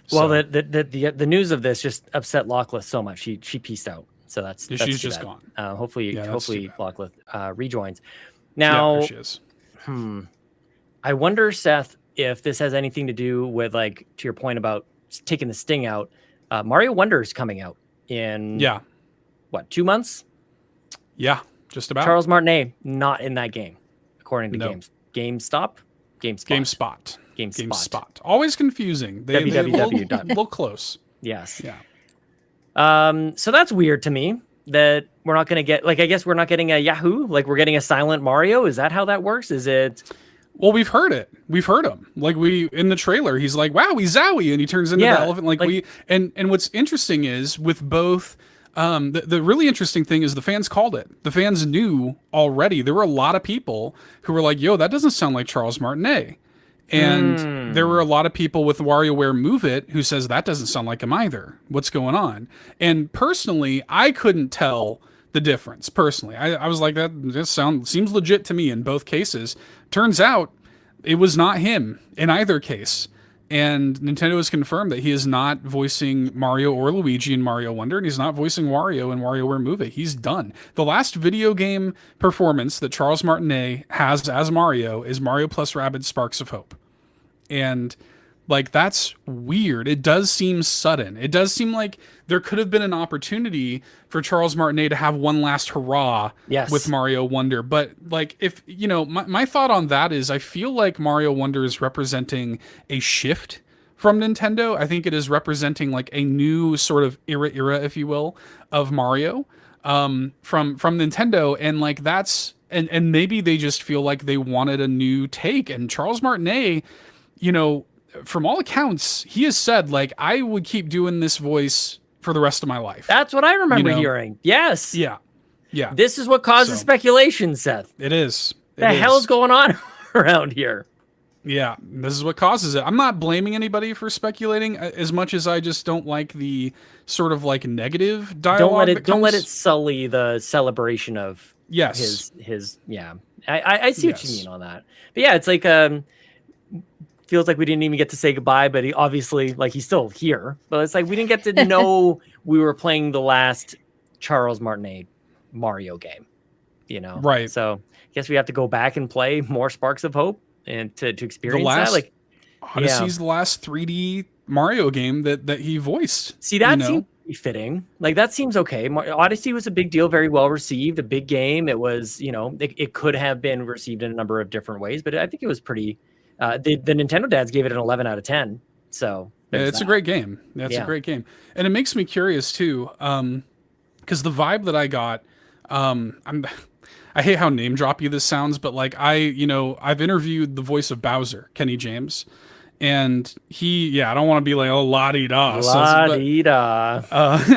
Well, the news of this just upset Lockleth so much. She pieced out. So she's just gone. Hopefully Lockleth rejoins. Now, there she is. I wonder, Seth, if this has anything to do with, like, to your point about taking the sting out. Mario Wonder is coming out in 2 months? Yeah, just about. Charles Martinet not in that game, according to GameSpot. Always confusing. They look close. Yes. Yeah. So that's weird to me that we're not going to get, like, I guess we're not getting a Yahoo, like we're getting a silent Mario. Is that how that works? Is it? Well, we've heard it. We've heard him. Like, in the trailer, he's like, "Wow, he's Zowie," and he turns into the elephant. And what's interesting is with both. The really interesting thing is the fans called it. The fans knew already. There were a lot of people who were like, "Yo, that doesn't sound like Charles Martinet." And there were a lot of people with WarioWare Move It who says that doesn't sound like him either. What's going on? And personally, I couldn't tell the difference. Personally, I was like, that just seems legit to me in both cases. Turns out it was not him in either case. And Nintendo has confirmed that he is not voicing Mario or Luigi in Mario Wonder, and he's not voicing Wario in WarioWare Move It. He's done. The last video game performance that Charles Martinet has as Mario is Mario plus Rabbids Sparks of Hope. And, like, that's weird. It does seem sudden. It does seem like there could have been an opportunity for Charles Martinet to have one last hurrah with Mario Wonder. But, like, if, you know, my thought on that is I feel like Mario Wonder is representing a shift from Nintendo. I think it is representing like a new sort of era, if you will, of Mario from Nintendo. And like that's and maybe they just feel like they wanted a new take. And Charles Martinet, you know, from all accounts, he has said like, I would keep doing this voice for the rest of my life. That's what I remember hearing. Yes. Yeah. Yeah. This is what causes speculation, Seth. It is. The hell's going on around here? Yeah, this is what causes it. I'm not blaming anybody for speculating as much as I just don't like the sort of like negative dialogue. Don't let it sully the celebration of his yeah. I see what you mean on that. But yeah, it's like feels like we didn't even get to say goodbye, but he obviously like he's still here. But it's like we didn't get to know we were playing the last Charles Martinet Mario game. You know? Right. So I guess we have to go back and play more Sparks of Hope and to experience that. Like Odyssey's the last 3D Mario game that he voiced. See, that seems fitting. Like that seems okay. Odyssey was a big deal, very well received, a big game. It was, you know, it could have been received in a number of different ways, but I think it was pretty. The Nintendo dads gave it an 11 out of 10. So it's a great game. That's a great game, and it makes me curious too, because the vibe that I got, I hate how name droppy this sounds, but like I've interviewed the voice of Bowser, Kenny James, and I don't want to be like la-di-da.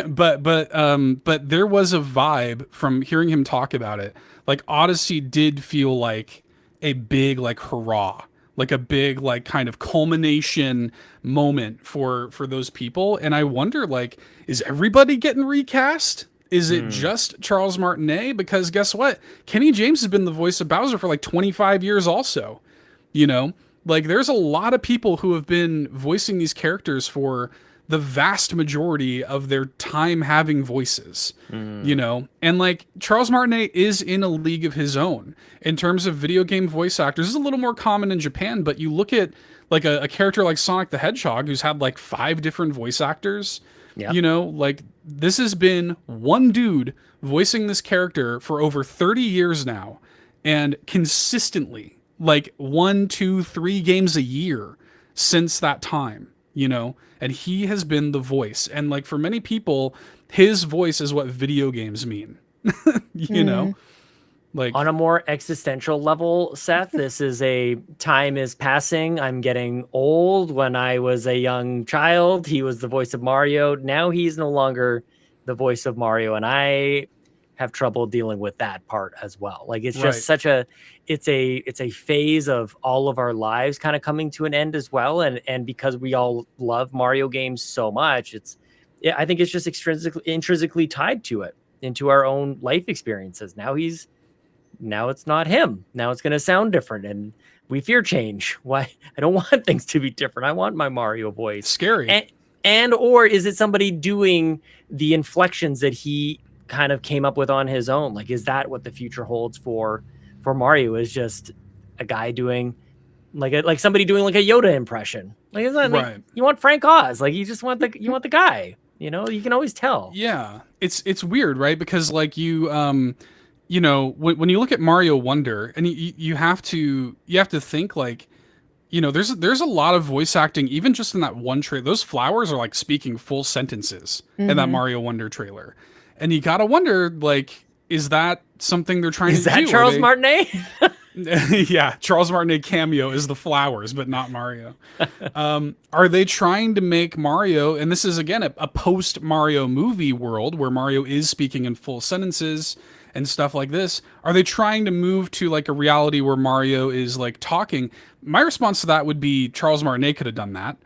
But there was a vibe from hearing him talk about it. Like Odyssey did feel like a big like hurrah, like a big like kind of culmination moment for those people. And I wonder, like, is everybody getting recast? Is it just Charles Martinet? Because guess what? Kenny James has been the voice of Bowser for like 25 years also. You know, like there's a lot of people who have been voicing these characters for the vast majority of their time having voices, you know? And like Charles Martinet is in a league of his own in terms of video game voice actors. This is a little more common in Japan, but you look at like a character like Sonic the Hedgehog, who's had like 5 different voice actors. Yep. You know, like this has been one dude voicing this character for over 30 years now, and consistently like 1, 2, 3 games a year since that time, you know, and he has been the voice. And like for many people, his voice is what video games mean, you know, like on a more existential level, Seth, this is a time is passing. I'm getting old. When I was a young child, he was the voice of Mario. Now he's no longer the voice of Mario. And I have trouble dealing with that part as well. Like it's just such it's a phase of all of our lives kind of coming to an end as well. And because we all love Mario games so much, I think it's just intrinsically tied to it, into our own life experiences. Now it's not him. Now it's going to sound different, and we fear change. Why? I don't want things to be different. I want my Mario voice. Scary. And or is it somebody doing the inflections that he kind of came up with on his own? Like, is that what the future holds for Mario? Is just a guy doing like somebody doing like a Yoda impression? Like, it's not like you want Frank Oz. Like, you just want the guy. You know, you can always tell. Yeah, it's weird, right? Because like you know, when you look at Mario Wonder, and you have to think like, you know, there's a lot of voice acting, even just in that one trailer. Those flowers are like speaking full sentences in that Mario Wonder trailer, and you gotta wonder, like, is that something they're trying to do? Is that Charles Martinet? Yeah, Charles Martinet cameo is the flowers, but not Mario. Are they trying to make Mario, and this is again a post Mario movie world where Mario is speaking in full sentences and stuff like this? Are they trying to move to like a reality where Mario is like talking? My response to that would be Charles Martinet could have done that.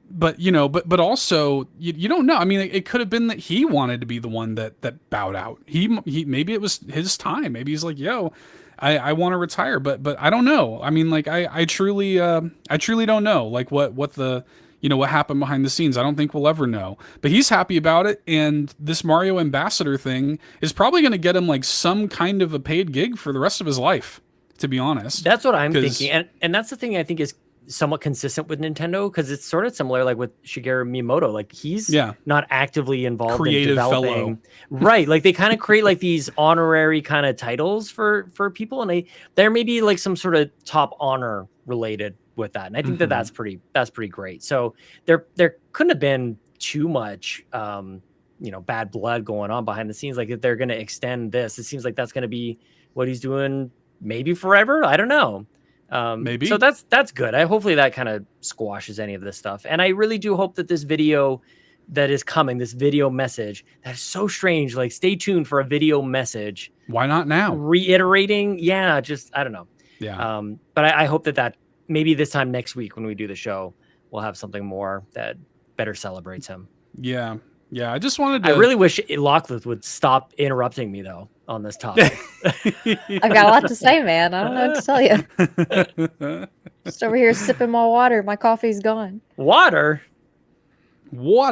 But you know, but also you don't know. I mean, it could have been that he wanted to be the one that bowed out. He maybe it was his time. Maybe he's like, yo, I want to retire, but I don't know. I mean, like I truly don't know like what the, you know, what happened behind the scenes. I don't think we'll ever know, but he's happy about it. And this Mario ambassador thing is probably going to get him like some kind of a paid gig for the rest of his life, to be honest. That's what I'm thinking. And that's the thing I think is somewhat consistent with Nintendo, because it's sort of similar like with Shigeru Miyamoto. Like he's not actively involved creative in developing fellow. Right, like they kind of create like these honorary kind of titles for people, and there may be like some sort of top honor related with that. And I think that's pretty great. So there couldn't have been too much, bad blood going on behind the scenes. Like if they're going to extend this, it seems like that's going to be what he's doing maybe forever. I don't know. Maybe. So that's good. Hopefully that kind of squashes any of this stuff. And I really do hope that this video that is coming, this video message, that is so strange. Like stay tuned for a video message. Why not now? Reiterating. Yeah. Just, I don't know. Yeah. But I hope that maybe this time next week when we do the show, we'll have something more that better celebrates him. Yeah. Yeah. I just wanted to. I really wish Lachlan would stop interrupting me though on this topic. I've got a lot to say, man. I don't know what to tell you. Just over here sipping my water. My coffee's gone. Water. Oh,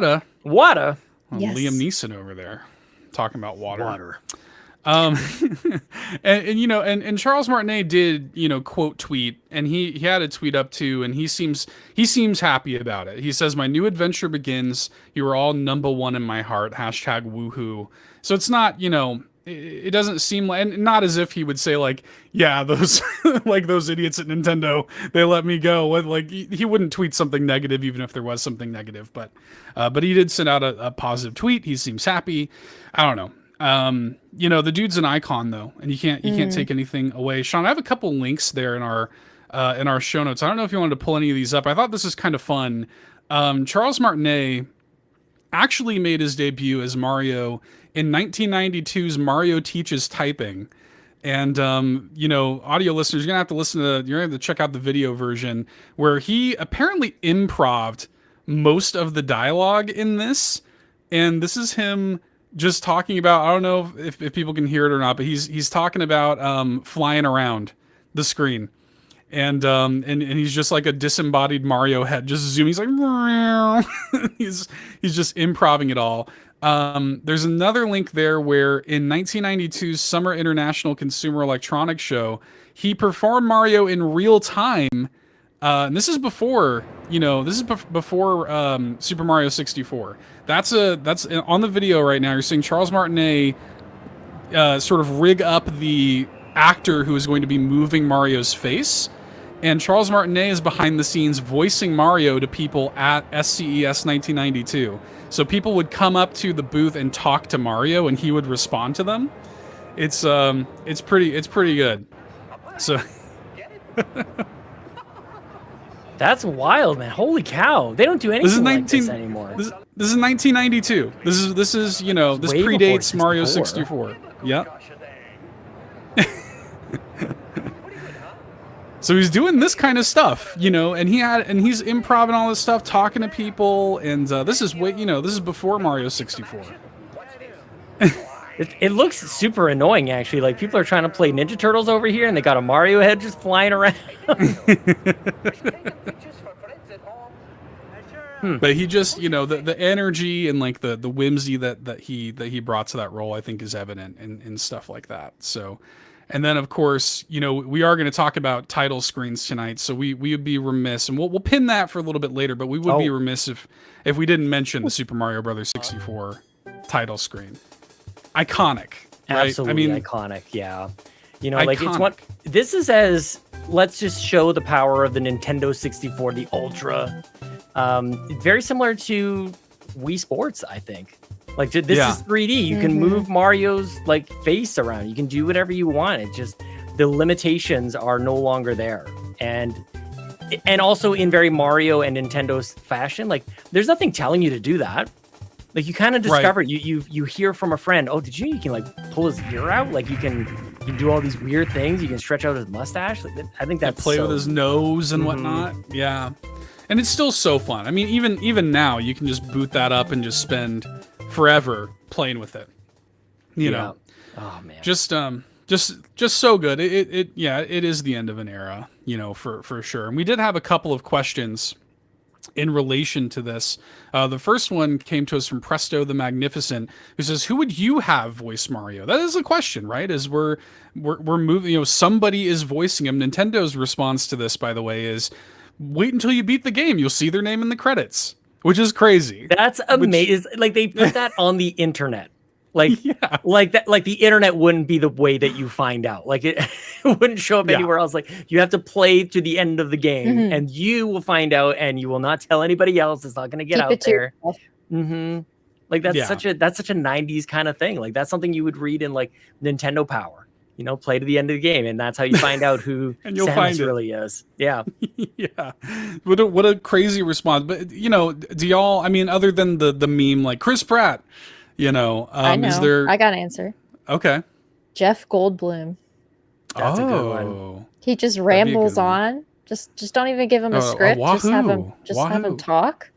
Yes. Liam Neeson over there talking about water. And Charles Martinet did, quote tweet, and he had a tweet up too, and he seems happy about it. He says, "My new adventure begins. You are all number one in my heart. #woohoo." So it's not, it doesn't seem like, and not as if he would say like, yeah, those like those idiots at Nintendo, they let me go. Like he wouldn't tweet something negative even if there was something negative, but he did send out a positive tweet. He seems happy. I don't know. The dude's an icon though, and you can't take anything away. Sean, I have a couple links there in our show notes. I don't know if you wanted to pull any of these up. I thought this is kind of fun. Charles Martinet actually made his debut as Mario in 1992's Mario Teaches Typing. And, audio listeners, you're going to have to check out the video version where he apparently improv'd most of the dialogue in this. And this is him just talking about, I don't know if people can hear it or not, but he's talking about flying around the screen. And he's just like a disembodied Mario head, just zooming. He's like, he's just improvising it all. There's another link there where in 1992's Summer International Consumer Electronics Show, he performed Mario in real time. And this is before, Super Mario 64. That's on the video right now. You're seeing Charles Martinet sort of rig up the actor who is going to be moving Mario's face. And Charles Martinet is behind the scenes voicing Mario to people at SCES 1992. So people would come up to the booth and talk to Mario, and he would respond to them. It's pretty good. So that's wild, man! Holy cow! They don't do anything like this anymore. This is 1992. This is this predates Mario 64. Yep. So he's doing this kind of stuff, and he's improv and all this stuff, talking to people, and this is before Mario 64. It looks super annoying, actually. Like people are trying to play Ninja Turtles over here, and they got a Mario head just flying around. But he just, the energy and like the whimsy that he brought to that role, I think, is evident in stuff like that. So. And then, of course, we are going to talk about title screens tonight, so we would be remiss, and we'll pin that for a little bit later, but we would be remiss if we didn't mention the Super Mario Brothers 64 title screen. Iconic, right? Absolutely iconic, yeah. Iconic. This is let's just show the power of the Nintendo 64, the Ultra. Very similar to Wii Sports, I think. Like this is 3D. You can move Mario's face around. You can do whatever you want. It just the limitations are no longer there. And also in very Mario and Nintendo's fashion, there's nothing telling you to do that. Like you kind of discover you hear from a friend, oh, did you can pull his ear out? Like you can do all these weird things. You can stretch out his mustache. I think that's play with his nose and whatnot. Yeah. And it's still so fun. I mean, even now you can just boot that up and just spend forever playing with it, know. Oh man, just so good. It is the end of an era, for sure. And we did have a couple of questions in relation to this. The first one came to us from Presto the Magnificent, who says, "Who would you have voice Mario?" That is a question, right? As we're moving, somebody is voicing him. Nintendo's response to this, by the way, is wait until you beat the game. You'll see their name in the credits. Which is crazy. That's amazing. They put that on the internet. Like that, like the internet wouldn't be the way that you find out. Like it wouldn't show up anywhere else. Like you have to play to the end of the game and you will find out and you will not tell anybody else. It's not going to get out there. Like that's such a 90s kind of thing. Like that's something you would read in like Nintendo Power. You know, play to the end of the game, and that's how you find out who and you'll Samus find it. really is. Yeah. Yeah. What a crazy response. But you know, do y'all, I mean, other than the meme like Chris Pratt, you know, I know. Is there I got an answer. Okay. Jeff Goldblum. That's a good one. He just rambles on. Just don't even give him a script. Just have him talk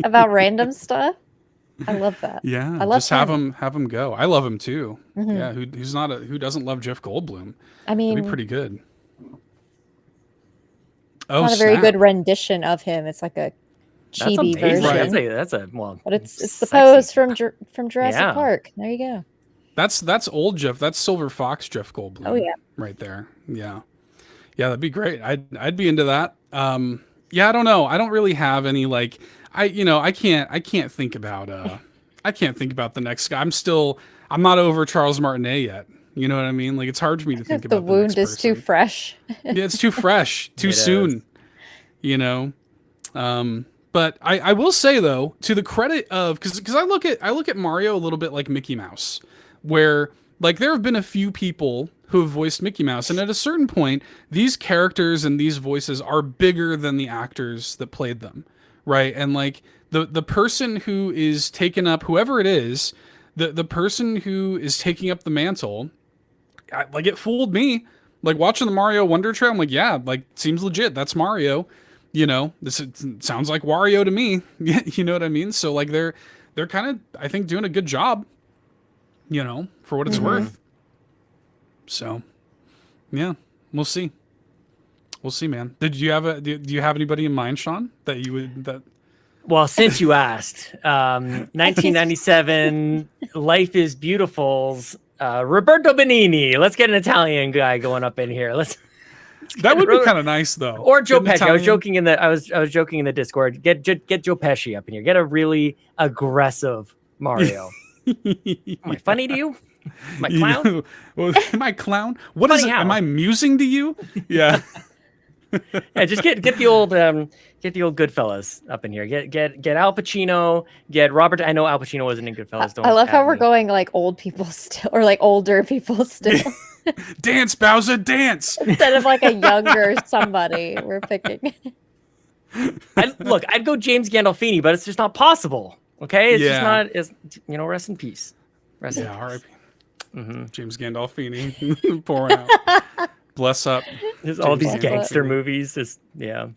about random stuff. I love that. Yeah, I love just have him go. I love him too. Yeah, who doesn't love Jeff Goldblum? I mean, that'd be pretty good. It's not a very good rendition of him. It's like a chibi version. Right. That's a well, but it's the pose from Jurassic Park. There you go. That's old Jeff. That's Silver Fox Jeff Goldblum. Oh yeah, right there. Yeah, that'd be great. I'd be into that. Yeah, I don't know. I don't really have any like. I can't think about the next guy. I'm not over Charles Martinet yet. You know what I mean? Like it's hard for me to think about the wound is too fresh. Yeah, it's too fresh, too soon. You know. But I will say though, to the credit of because I look at Mario a little bit like Mickey Mouse, where like there have been a few people who have voiced Mickey Mouse, and at a certain point, these characters and these voices are bigger than the actors that played them. Right. And like the person who is taking up, whoever it is, the person who is taking up the mantle, like it fooled me. Like watching the Mario Wonder Trail, I'm like, yeah, like seems legit. That's Mario. You know, it sounds like Wario to me. You know what I mean? So like they're kind of, I think, doing a good job, you know, for what it's worth. So yeah, we'll see. We'll see, man. Do you have anybody in mind, Sean, that you would Well, since you asked, 1997, Life is Beautiful's Roberto Benigni. Let's get an Italian guy going up in here. That would be kind of nice, though. Or Joe Pesci. Italian. I was joking in the Discord. Get Joe Pesci up in here. Get a really aggressive Mario. Am I funny to you? Am I clown? Am I clown? What funny is it? How? Am I musing to you? Yeah. Yeah, just get the old Goodfellas up in here. Get Al Pacino. Get Robert. I know Al Pacino wasn't in Goodfellas. I love how we're going like old people still, or like older people still. Dance, Bowsah, dance. Instead of like a younger somebody, we're picking. I'd go James Gandolfini, but it's just not possible. Okay, it's just not. It's, rest in peace. Rest in peace. R.I.P. James Gandolfini pouring out. Bless up. There's all these gangster movies. Oh man.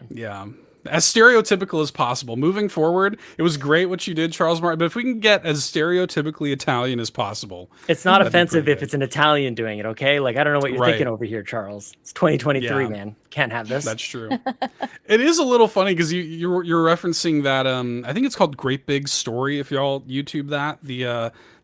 Yeah. As stereotypical as possible. Moving forward, it was great what you did, Charles Martin, but if we can get as stereotypically Italian as possible. It's not offensive if it's an Italian doing it, okay? Like, I don't know what you're thinking over here, Charles. It's 2023, man. Can't have this. That's true. It is a little funny because you're referencing that, I think it's called Great Big Story, if y'all YouTube that.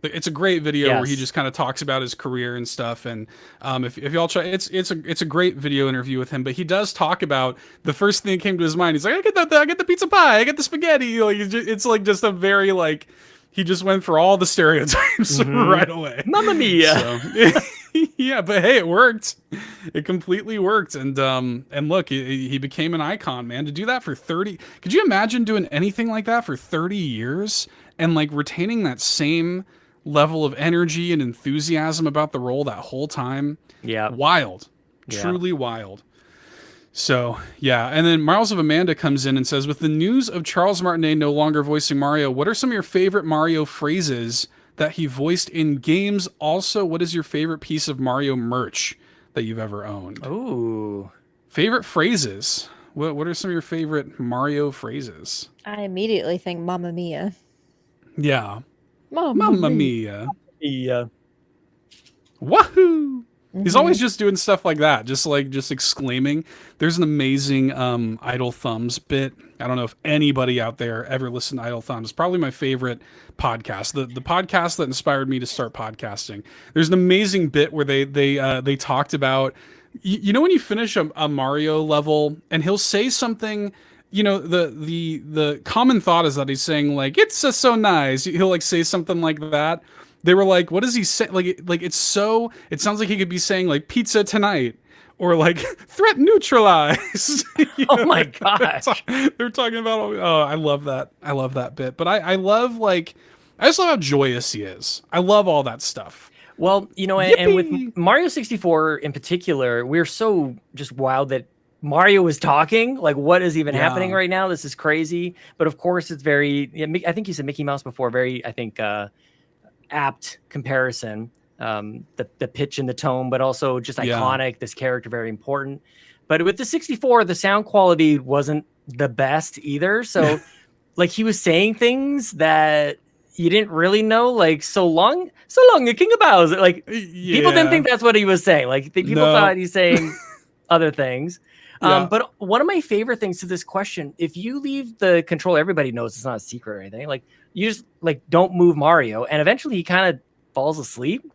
It's a great video where he just kind of talks about his career and stuff. And if y'all try, it's a great video interview with him. But he does talk about the first thing that came to his mind. He's like, I get the pizza pie, I get the spaghetti. Like it's like just a very like he just went for all the stereotypes right away. Mamma mia! So, yeah, but hey, it worked. It completely worked. And look, he became an icon, man. To do that for 30, could you imagine doing anything like that for 30 years and like retaining that same level of energy and enthusiasm about the role that whole time? Yeah. Wild. Yeah. Truly wild. So, yeah. And then Miles of Amanda comes in and says, with the news of Charles Martinet no longer voicing Mario, what are some of your favorite Mario phrases that he voiced in games? Also, what is your favorite piece of Mario merch that you've ever owned? Ooh. Favorite phrases. What are some of your favorite Mario phrases? I immediately think Mamma Mia. Yeah. Mamma mia. Yeah. Wahoo! He's always just doing stuff like that, just exclaiming. There's an amazing Idle Thumbs bit. I don't know if anybody out there ever listened to Idle Thumbs. Probably my favorite podcast, the podcast that inspired me to start podcasting. There's an amazing bit where they talked about, you know, when you finish a Mario level and he'll say something. you know, the common thought is that he's saying like, it's so nice. He'll like say something like that. They were like, what does he say? Like it sounds like he could be saying like pizza tonight or like threat neutralized. Oh my gosh. They're talking about, oh, I love that. I love that bit. But I love like, I just love how joyous he is. I love all that stuff. Well, you know, and with Mario 64 in particular, we're so just wowed that Mario is talking. Like, what is even happening right now? This is crazy. But of course, it's very, I think you said Mickey Mouse before, very, I think, apt comparison. The pitch and the tone, but also just iconic. This character, very important. But with the 64, the sound quality wasn't the best either. So, like, he was saying things that you didn't really know, like, so long, the King of Bowsah. Like, people didn't think that's what he was saying. Like, people thought he's saying other things. But one of my favorite things to this question, if you leave the control, everybody knows it's not a secret or anything. Like, you just, like, don't move Mario. And eventually he kind of falls asleep.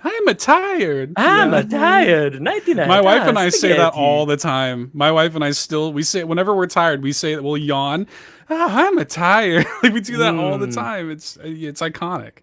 I'm tired. I'm tired. My wife and I say that all the time. My wife and I we say, whenever we're tired, we say that we'll yawn. Oh, I'm tired. Like, we do that all the time. It's iconic.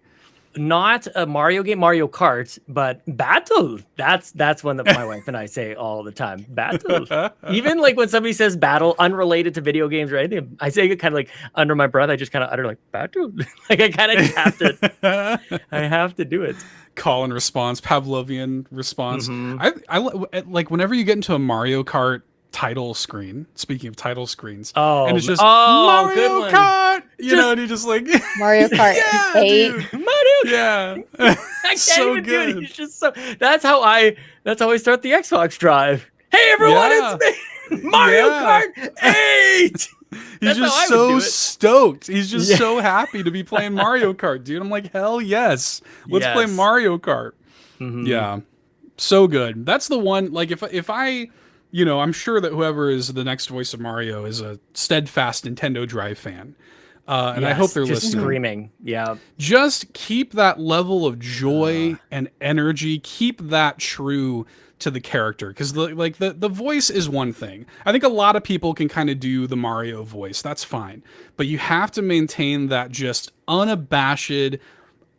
Not a Mario game, Mario Kart, but Battle. That's one that my wife and I say all the time. Battle. Even like when somebody says battle, unrelated to video games or anything, I say it kind of like under my breath. I just kind of utter like battle. Like I kind of have to. I have to do it. Call and response, Pavlovian response. I like whenever you get into a Mario Kart title screen. Speaking of title screens, and it's just Mario Kart. You know, and you just like Mario Kart 8. Mario. I can't so even good. do it. It's just so. That's how I start the Xbox drive. Hey everyone, it's me, Mario Kart 8. He's just so stoked. He's just so happy to be playing Mario Kart, dude. I'm like, hell yes. Let's play Mario Kart. Yeah. So good. That's the one, like if I, you know, I'm sure that whoever is the next voice of Mario is a steadfast Nintendo Drive fan. And I hope they're listening. Screaming. Yeah. Just keep that level of joy and energy. Keep that true to the character, because the voice is one thing. I think a lot of people can kind of do the Mario voice. That's fine. But you have to maintain that just unabashed,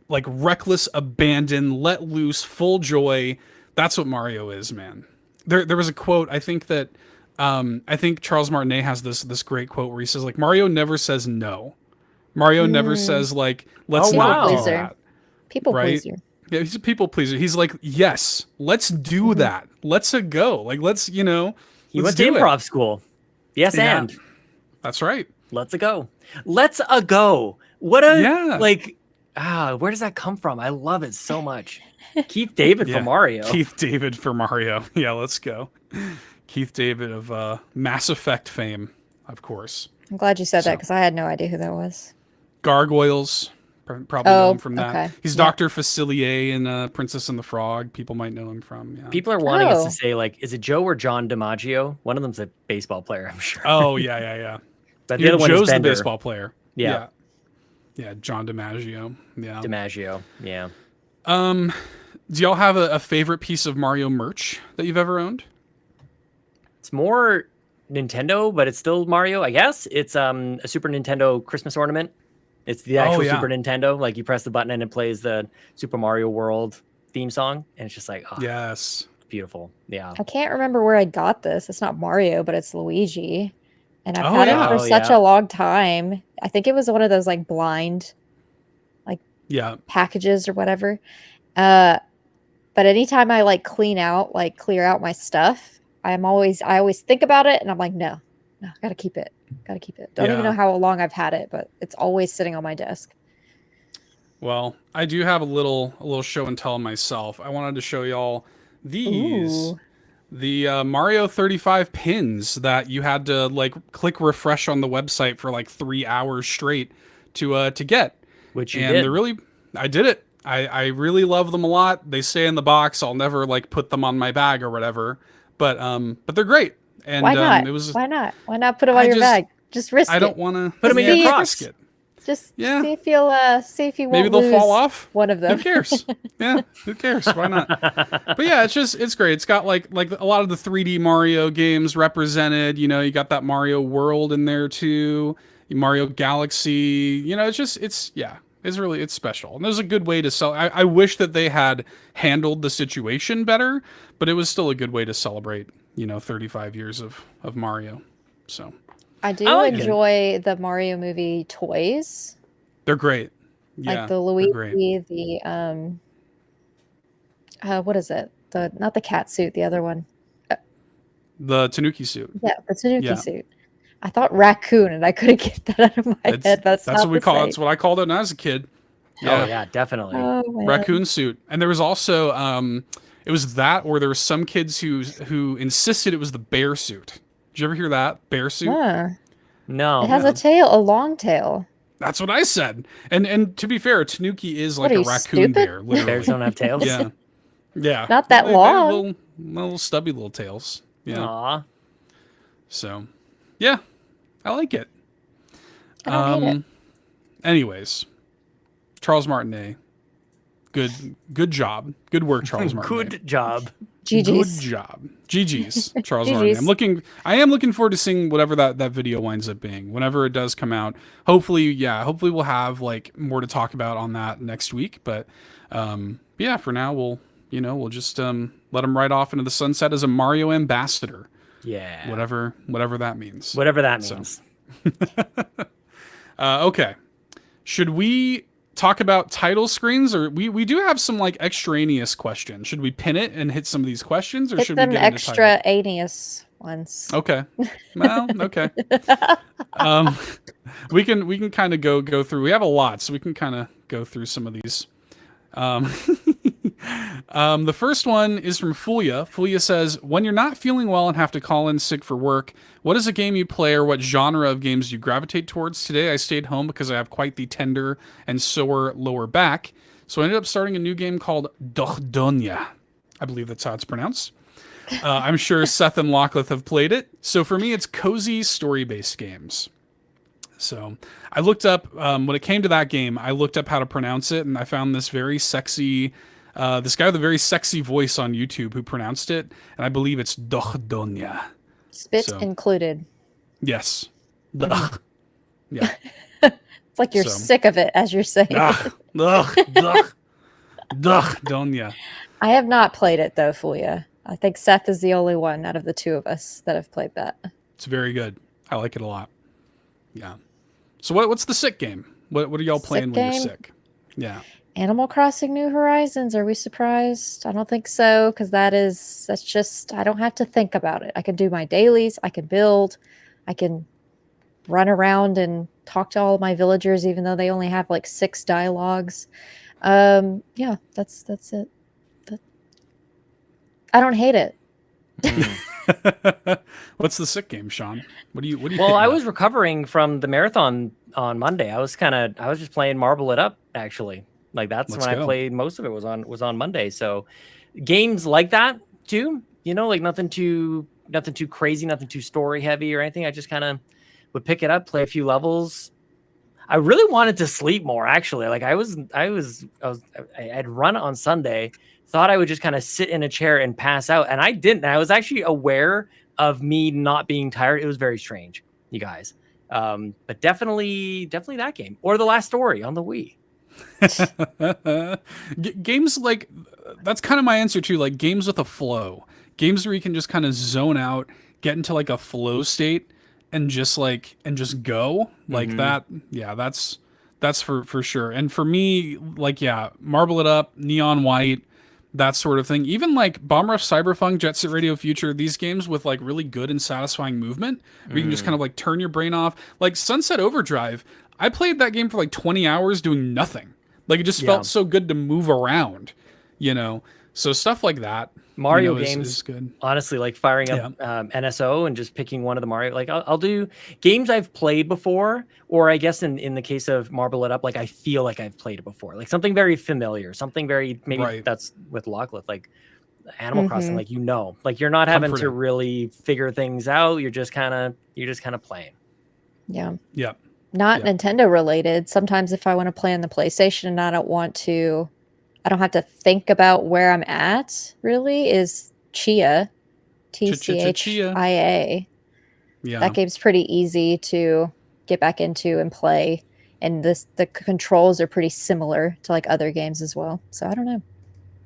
like reckless abandon, let loose, full joy. That's what Mario is, man. There was a quote, I think that I think Charles Martinet has this great quote where he says like Mario never says no. Mario never says like let's not do that. People pleaser. Yeah, he's a people pleaser. He's like, yes, let's do that. Let's go. Like, let's, you know. He went to improv school. Yes, and. That's right. Let's go. Let's go. What a, like, where does that come from? I love it so much. Keith David for Mario. Keith David for Mario. Yeah, let's go. Keith David of Mass Effect fame, of course. I'm glad you said that because I had no idea who that was. Gargoyles. Probably know him from that. Okay. He's Dr. Facilier in Princess and the Frog. People might know him from. Yeah. People are wanting us to say, like, is it Joe or John DiMaggio? One of them's a baseball player, I'm sure. Oh, yeah. But the other one Joe's is the baseball player. Yeah, John DiMaggio. Yeah. DiMaggio, yeah. Do y'all have a favorite piece of Mario merch that you've ever owned? It's more Nintendo, but it's still Mario, I guess. It's a Super Nintendo Christmas ornament. It's the actual Super Nintendo. Like you press the button and it plays the Super Mario World theme song. And it's just like, yes, it's beautiful. Yeah. I can't remember where I got this. It's not Mario, but it's Luigi. And I've had it for such a long time. I think it was one of those like blind, like packages or whatever. But anytime I like clear out my stuff, I always think about it and I'm like, no, gotta keep it. Don't even know how long I've had it, but it's always sitting on my desk. Well, I do have a little show and tell myself. I wanted to show y'all these. Ooh. The Mario 35 pins that you had to like click refresh on the website for like 3 hours straight to get. Which you did. I did it. I really love them a lot. They stay in the box. I'll never like put them on my bag or whatever. But they're great. And why not? Why not put them on your bag? Just risk it. I don't want to put them in your basket. Just Yeah. see if you won't Maybe they'll fall off. one of them. Who cares? Yeah, who cares? Why not? But yeah, it's great. It's got like a lot of the 3D Mario games represented. You know, you got that Mario World in there too. Mario Galaxy. You know, it's special. And there's a good way to sell. I wish that they had handled the situation better, but it was still a good way to celebrate, 35 years of Mario. So I do enjoy the Mario movie toys. they're great. Yeah, like the Luigi, the what is it? Not the cat suit, the other one. The Tanuki suit. Yeah, the Tanuki suit. I thought raccoon, and I couldn't get that out of my head. That's what we call it. That's what I called it when I was a kid. Yeah. Oh yeah, definitely. Oh, raccoon suit. And there was also it was that, or there were some kids who insisted it was the bear suit. Did you ever hear that? Bear suit? No. It has a tail, a long tail. That's what I said. And to be fair, Tanuki is like a raccoon stupid? bear. Literally. Bears don't have tails. Yeah. Yeah. Not that long. Little stubby little tails. Yeah. Aw. So, yeah, I like it. I don't hate it. Anyways, Charles Martinet, good job, good work, Charles Martinet. Good job. GG's. Good job, GG's, Charles GG's. Martinet. I am looking forward to seeing whatever that video winds up being. Whenever it does come out, hopefully we'll have like more to talk about on that next week. But yeah, for now we'll just let him ride off into the sunset as a Mario ambassador. Yeah. Whatever that means. Whatever that means. Okay. Should we talk about title screens, or we do have some like extraneous questions? Should we pin it and hit some of these questions, or Hit should them we get extra aneous ones. Okay. Well, okay. We can kind of go through. We have a lot, so we can kind of go through some of these. The first one is from Fulia. Fulia says, when you're not feeling well and have to call in sick for work, what is a game you play, or what genre of games do you gravitate towards? Today I stayed home because I have quite the tender and sore lower back, so I ended up starting a new game called Dannohh. I believe that's how it's pronounced. I'm sure Seth and Lachlan have played it. So for me, it's cozy story-based games. So I looked up, when it came to that game, I looked up how to pronounce it, and I found this very sexy, this guy with a very sexy voice on YouTube who pronounced it, and I believe it's Dannohh. Spit included. Yes. Yeah. It's like you're sick of it as you're saying. Dannohh. I have not played it though, Fulia. I think Seth is the only one out of the two of us that have played that. It's very good. I like it a lot. Yeah. So what's the sick game? What are y'all playing when you're sick? Yeah. Animal Crossing New Horizons. Are we surprised? I don't think so, because that's just, I don't have to think about it. I can do my dailies. I can build. I can run around and talk to all of my villagers, even though they only have like 6 dialogues. Yeah, that's it. I don't hate it. What's the sick game, Sean? What do you? Well, I was recovering from the marathon on Monday. I was just playing Marble It Up, actually. Like that's when I played most of it was on Monday. So games like that too, like nothing too crazy, nothing too story heavy or anything. I just kind of would pick it up, play a few levels. I really wanted to sleep more, actually. Like I had run on Sunday, thought I would just kind of sit in a chair and pass out, and I didn't. I was actually aware of me not being tired. It was very strange, you guys. But definitely that game, or The Last Story on the Wii. Games like that's kind of my answer too. Like games with a flow, games where you can just kind of zone out, get into like a flow state, and just go like that. Yeah, that's for sure. And for me, like Marble It Up, Neon White, that sort of thing. Even like Bomb Rush Cyberpunk, Jet Set Radio Future, these games with like really good and satisfying movement, where you can just kind of like turn your brain off. Like Sunset Overdrive, I played that game for like 20 hours doing nothing. Like it just felt so good to move around, So stuff like that. Mario games is good. Honestly, like firing up NSO and just picking one of the Mario. Like I'll do games I've played before, or I guess in the case of Marble It Up, like I feel like I've played it before. Like something very familiar, something very that's with Lachlan, like Animal Crossing. Like like you're not having to really figure things out. You're just kind of playing. Yeah. Yep. not Nintendo related. Sometimes if I want to play on the PlayStation and I don't have to think about where I'm at, really, is Chia. Tchia. Yeah. That game's pretty easy to get back into and play. And the controls are pretty similar to like other games as well. So I don't know.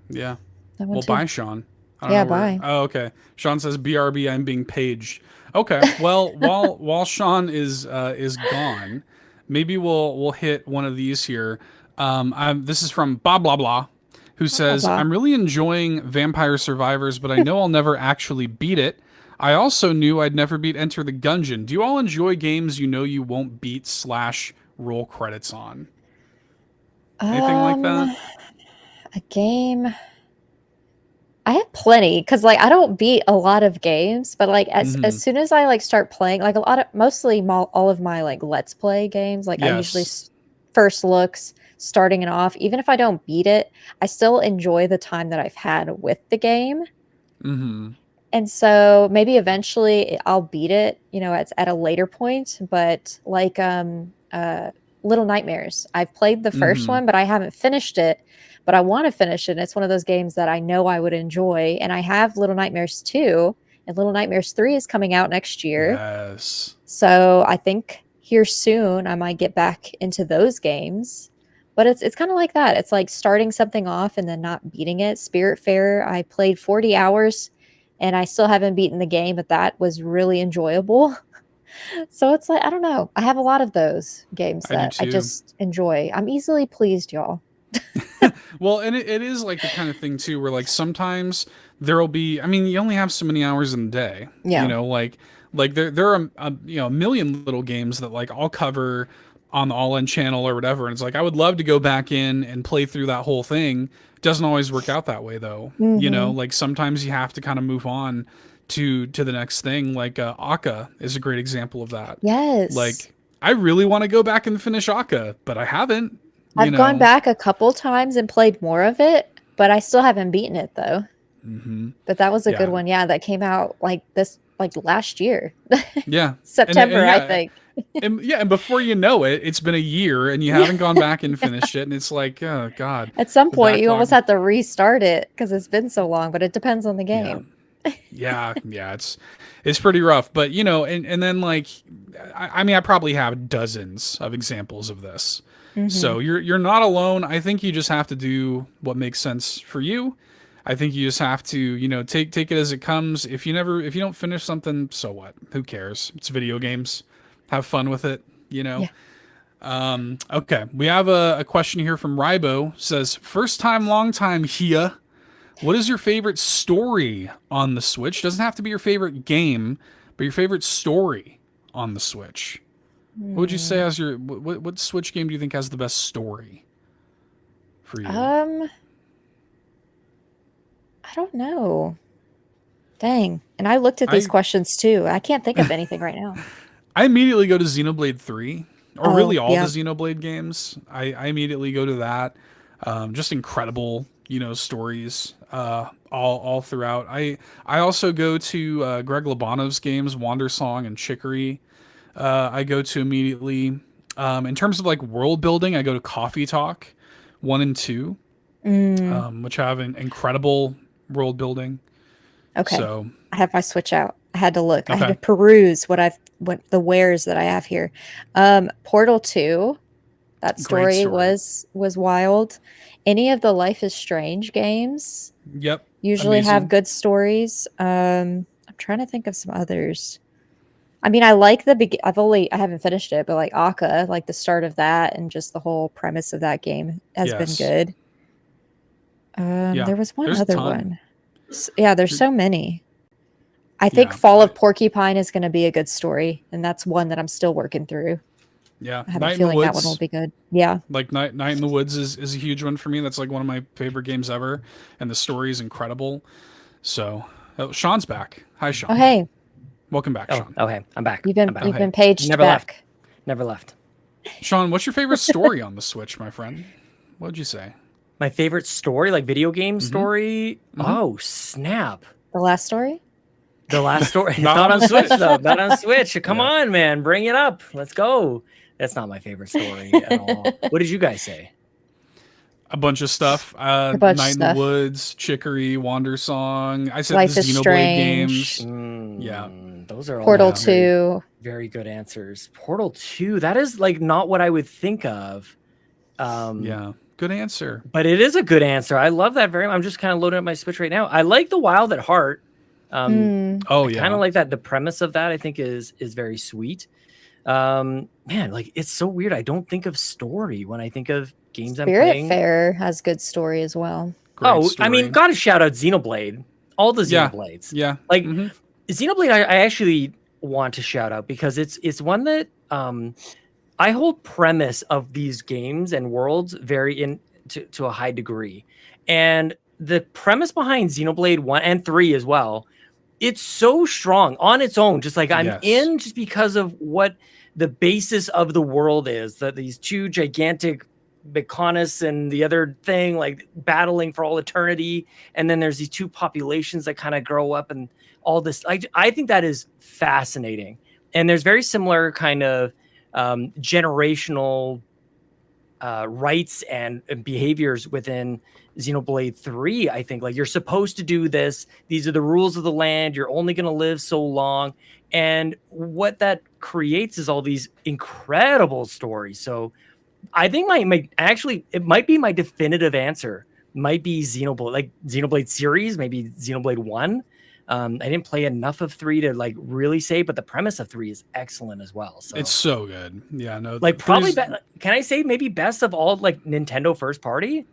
Yeah. That one Well, too. bye, Sean. Bye. Oh, okay. Sean says, "BRB, I'm being paged." Okay. Well, while Sean is gone, maybe we'll hit one of these here. This is from blah blah blah, who says, blah. "I'm really enjoying Vampire Survivors, but I know I'll never actually beat it. I also knew I'd never beat Enter the Gungeon. Do you all enjoy games you know you won't beat / roll credits on? Anything like that? A game. I have plenty because like I don't beat a lot of games, but like as soon as I like start playing, like all of my like let's play games, like I usually first looks starting it off. Even if I don't beat it, I still enjoy the time that I've had with the game. And so maybe eventually I'll beat it, you know, at a later point. But like Little Nightmares, I've played the first one, but I haven't finished it. But I want to finish it. And it's one of those games that I know I would enjoy. And I have Little Nightmares 2, and Little Nightmares 3 is coming out next year. Yes. So I think here soon I might get back into those games. But it's kind of like that. It's like starting something off and then not beating it. Spiritfarer, I played 40 hours and I still haven't beaten the game, but that was really enjoyable. So it's like, I don't know. I have a lot of those games that I just enjoy. I'm easily pleased, y'all. Well, and it is like the kind of thing too, where like sometimes there'll be, I mean, you only have so many hours in the day, you know, like there are, a million little games that like I'll cover on the All In channel or whatever. And it's like, I would love to go back in and play through that whole thing. Doesn't always work out that way though. You know, like sometimes you have to kind of move on to the next thing. Like Akka is a great example of that. Yes. Like I really want to go back and finish Akka, but I haven't. I've gone back a couple times and played more of it, but I still haven't beaten it though. But that was a good one. Yeah, that came out like last year. Yeah. September, I think. and before you know it, it's been a year and you haven't gone back and finished it. And it's like, oh God. At some point you almost have to restart it because it's been so long, but it depends on the game. Yeah, it's pretty rough. But you know, and then like I mean I probably have dozens of examples of this. So you're not alone. I think you just have to do what makes sense for you. I think you just have to, you know, take it as it comes. If you don't finish something, so what? Who cares? It's video games. Have fun with it, you know. Yeah. Okay, we have a question here from Rybo. Says, first time, long time here. What is your favorite story on the Switch? Doesn't have to be your favorite game, but your favorite story on the Switch. What would you say as your what Switch game do you think has the best story for you? I don't know. Dang. And I looked at these questions too. I can't think of anything right now. I immediately go to Xenoblade 3, or really all the Xenoblade games. I immediately go to that. Just incredible, you know, stories all throughout. I also go to Greg Lobanov's games, Wander Song and Chicory. I go to immediately. In terms of like world building, I go to Coffee Talk 1 and 2, which have an incredible world building. Okay. So I have my Switch out. I had to look. Okay. I had to peruse what the wares that I have here. Portal 2, that story was wild. Any of the Life is Strange games, usually have good stories. I'm trying to think of some others. I mean, I like I haven't finished it, but like Akka, like the start of that and just the whole premise of that game has been good. There was one other one. Yeah, there's so many. I think Fall of Porcupine is going to be a good story, and that's one that I'm still working through. Yeah, I have a feeling that one will be good. Yeah, like Night in the Woods is a huge one for me. That's like one of my favorite games ever, and the story is incredible. So, Sean's back. Hi, Sean. Oh, hey. Welcome back, Sean. Oh, hey, I'm back. You've been paged back. Never left. Sean, what's your favorite story on the Switch, my friend? What would you say? My favorite story, like video game story? Oh, snap. The last story? The last story. Not on Switch, though. Not on Switch. Come on, man. Bring it up. Let's go. That's not my favorite story at all. What did you guys say? A bunch of stuff. A bunch Night of in the stuff. Woods, Chicory, Wander Song. I said Life the is Xenoblade Strange. games. Yeah. Those are all Portal very, 2. very good answers. Portal 2, that is like not what I would think of. Yeah, good answer. But it is a good answer. I love that very much. I'm just kind of loading up my Switch right now. I like the Wild at Heart. Oh I yeah, kind of like that. The premise of that I think is very sweet. Man, like it's so weird. I don't think of story when I think of games I'm playing. Spiritfarer has good story as well. Great story. I mean, gotta shout out Xenoblade. All the Xenoblades. Yeah. Like Xenoblade, I actually want to shout out because it's one that I hold premise of these games and worlds very to a high degree. And the premise behind Xenoblade 1 and 3 as well, it's so strong on its own. Just like I'm in just because of what the basis of the world is, that these two gigantic Mechonis and the other thing like battling for all eternity, and then there's these two populations that kind of grow up and all this. I think that is fascinating, and there's very similar kind of generational rights and behaviors within Xenoblade 3. I think like you're supposed to do this, these are the rules of the land, you're only going to live so long, and what that creates is all these incredible stories. So I think it might be my definitive answer. Might be Xenoblade, like Xenoblade series, maybe Xenoblade 1. I didn't play enough of 3 to like really say, but the premise of 3 is excellent as well. So it's so good. Yeah, no, like probably can I say maybe best of all like Nintendo first party?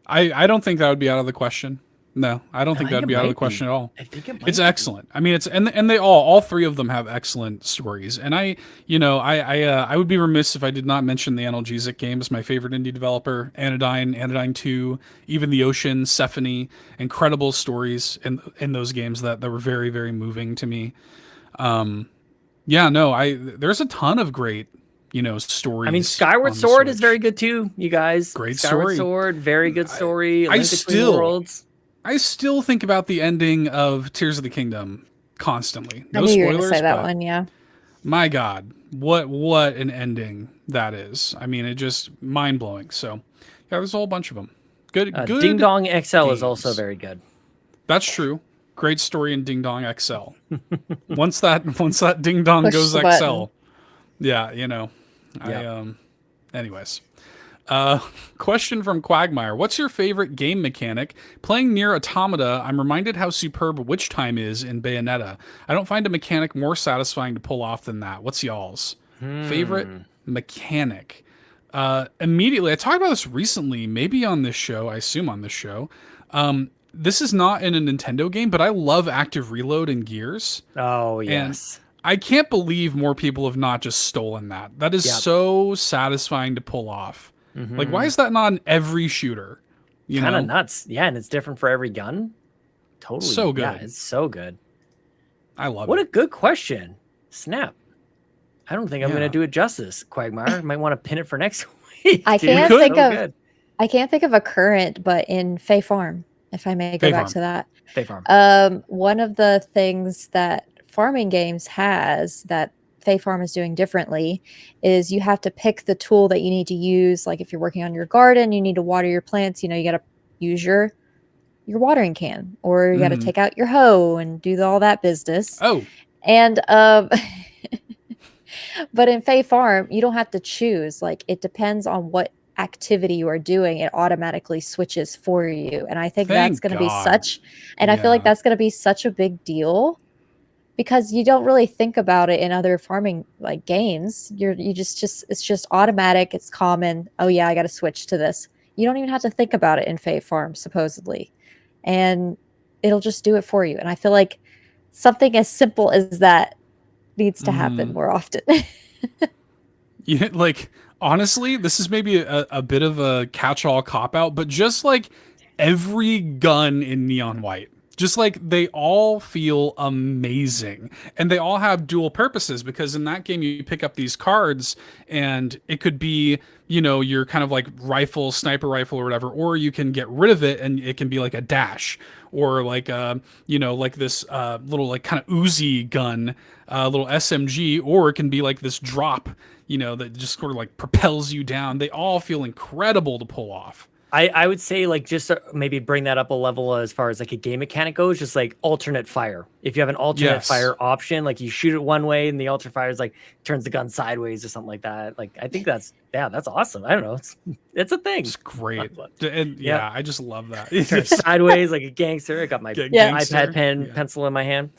I don't think that would be out of the question. No, I don't think that'd be out of the question at all. I think it's excellent. I mean, it's and they all three of them have excellent stories. And I would be remiss if I did not mention the Analgesic games, my favorite indie developer, Anodyne 2, even the Ocean, Sephony, incredible stories in those games that were very, very moving to me. There's a ton of great stories. I mean, Skyward Sword is very good too, you guys. Great Skyward story. Sword, very good story. I still think about the ending of Tears of the Kingdom constantly. No I knew spoilers. You were gonna say that one, yeah. My God, what an ending that is. I mean, it just mind blowing. So, yeah, there's a whole bunch of them. Good. Ding Dong XL games. is also very good. That's true. Great story in Ding Dong XL. once that Ding Dong Push goes the XL, button. Yeah. Anyways. Question from Quagmire. What's your favorite game mechanic? Playing Nier Automata, I'm reminded how superb Witch Time is in Bayonetta. I don't find a mechanic more satisfying to pull off than that. What's y'all's favorite mechanic? Immediately, I talked about this recently, maybe on this show, I assume on this show. This is not in a Nintendo game, but I love active reload in Gears. Oh, yes. And I can't believe more people have not just stolen that. That is so satisfying to pull off. Like, why is that not in every shooter? Kind of nuts. Yeah, and it's different for every gun. Totally. So good. Yeah, it's so good. I love it. What a good question. Snap. I don't think I'm going to do it justice, Quagmire. Might want to pin it for next week. I can't think of a current, but in Fae Farm, if I may go back to that. Fae Farm. One of the things that farming games has that Fae Farm is doing differently is you have to pick the tool that you need to use. Like if you're working on your garden, you need to water your plants, you got to use your watering can, or you got to take out your hoe and do all that business. Oh. And but in Fae Farm, you don't have to choose. Like it depends on what activity you are doing, it automatically switches for you. And I think that's going to be I feel like that's going to be such a big deal, because you don't really think about it in other farming like games. It's just automatic. It's common. Oh yeah, I got to switch to this. You don't even have to think about it in Fae Farm, supposedly, and it'll just do it for you. And I feel like something as simple as that needs to happen more often. Yeah, like honestly, this is maybe a bit of a catch-all cop-out, but just like every gun in Neon White. Just like they all feel amazing, and they all have dual purposes, because in that game you pick up these cards and it could be, your kind of like rifle, sniper rifle or whatever, or you can get rid of it and it can be like a dash, or like, like this little like kind of Uzi gun, little SMG, or it can be like this drop, that just sort of like propels you down. They all feel incredible to pull off. I would say like just maybe bring that up a level as far as like a game mechanic goes, just like alternate fire. If you have an alternate fire option, like you shoot it one way and the alternate fire is like turns the gun sideways or something like that. Like I think that's awesome. I don't know. It's a thing. It's great. And I just love that. Turn sideways like a gangster. I got my iPad pencil in my hand.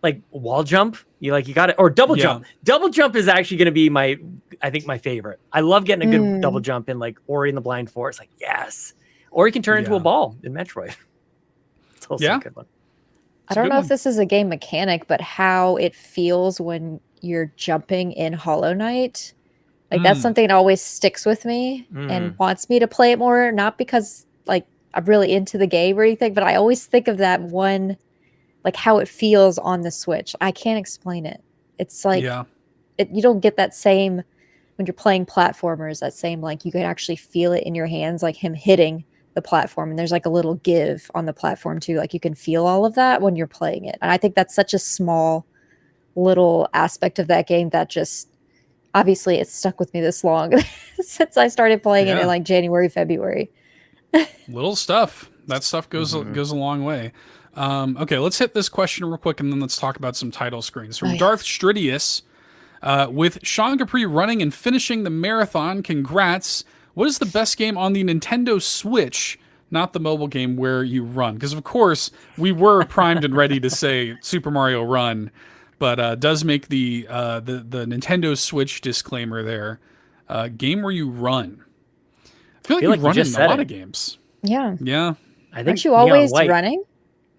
Like wall jump, you got it, or double jump. Double jump is actually going to be my favorite. I love getting a good double jump in like Ori and the Blind Forest. Like yes, or you can turn into a ball in Metroid. It's also a good one. I don't know if this is a game mechanic, but how it feels when you're jumping in Hollow Knight, like that's something that always sticks with me and wants me to play it more. Not because like I'm really into the game or anything, but I always think of that one. Like how it feels on the Switch. I can't explain it. It's like you don't get that same when you're playing platformers, that same like you can actually feel it in your hands, like him hitting the platform. And there's like a little give on the platform too. Like you can feel all of that when you're playing it. And I think that's such a small little aspect of that game that just obviously it's stuck with me this long since I started playing it in like January, February. Little stuff. That stuff goes a long way. Okay, let's hit this question real quick, and then let's talk about some title screens. From Darth Stridius, with Sean Capri running and finishing the marathon, congrats. What is the best game on the Nintendo Switch, not the mobile game where you run? Because, of course, we were primed and ready to say Super Mario Run, but does make the Nintendo Switch disclaimer there. Game where you run. I feel like you run in a lot of games. Yeah. Yeah. I think aren't you always running?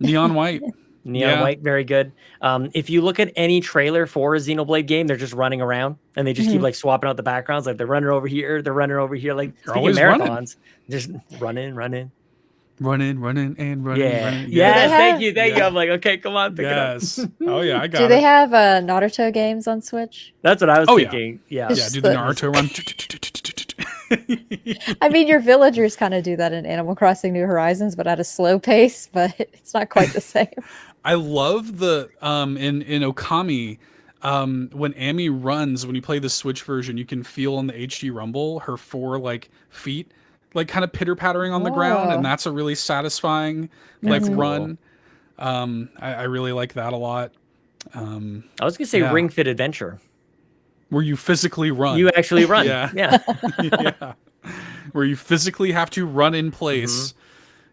Neon White. White, very good. If you look at any trailer for a Xenoblade game, they're just running around and they just keep like swapping out the backgrounds. Like they're running over here, they're running over here. Like you're always marathons, just running, and running. Yes, thank you. I'm like, okay, come on, pick it up. Oh yeah, I got it. Do they have Naruto games on Switch? That's what I was thinking. Yeah, do the Naruto run. I mean, your villagers kind of do that in Animal Crossing New Horizons, but at a slow pace, but it's not quite the same. I love the in Okami when Amy runs, when you play the Switch version, you can feel on the HD Rumble her 4 like feet like kind of pitter pattering on the ground, and that's a really satisfying run. I really like that a lot. I was gonna say Ring Fit Adventure, where you physically run. You actually run. Yeah. Where you physically have to run in place.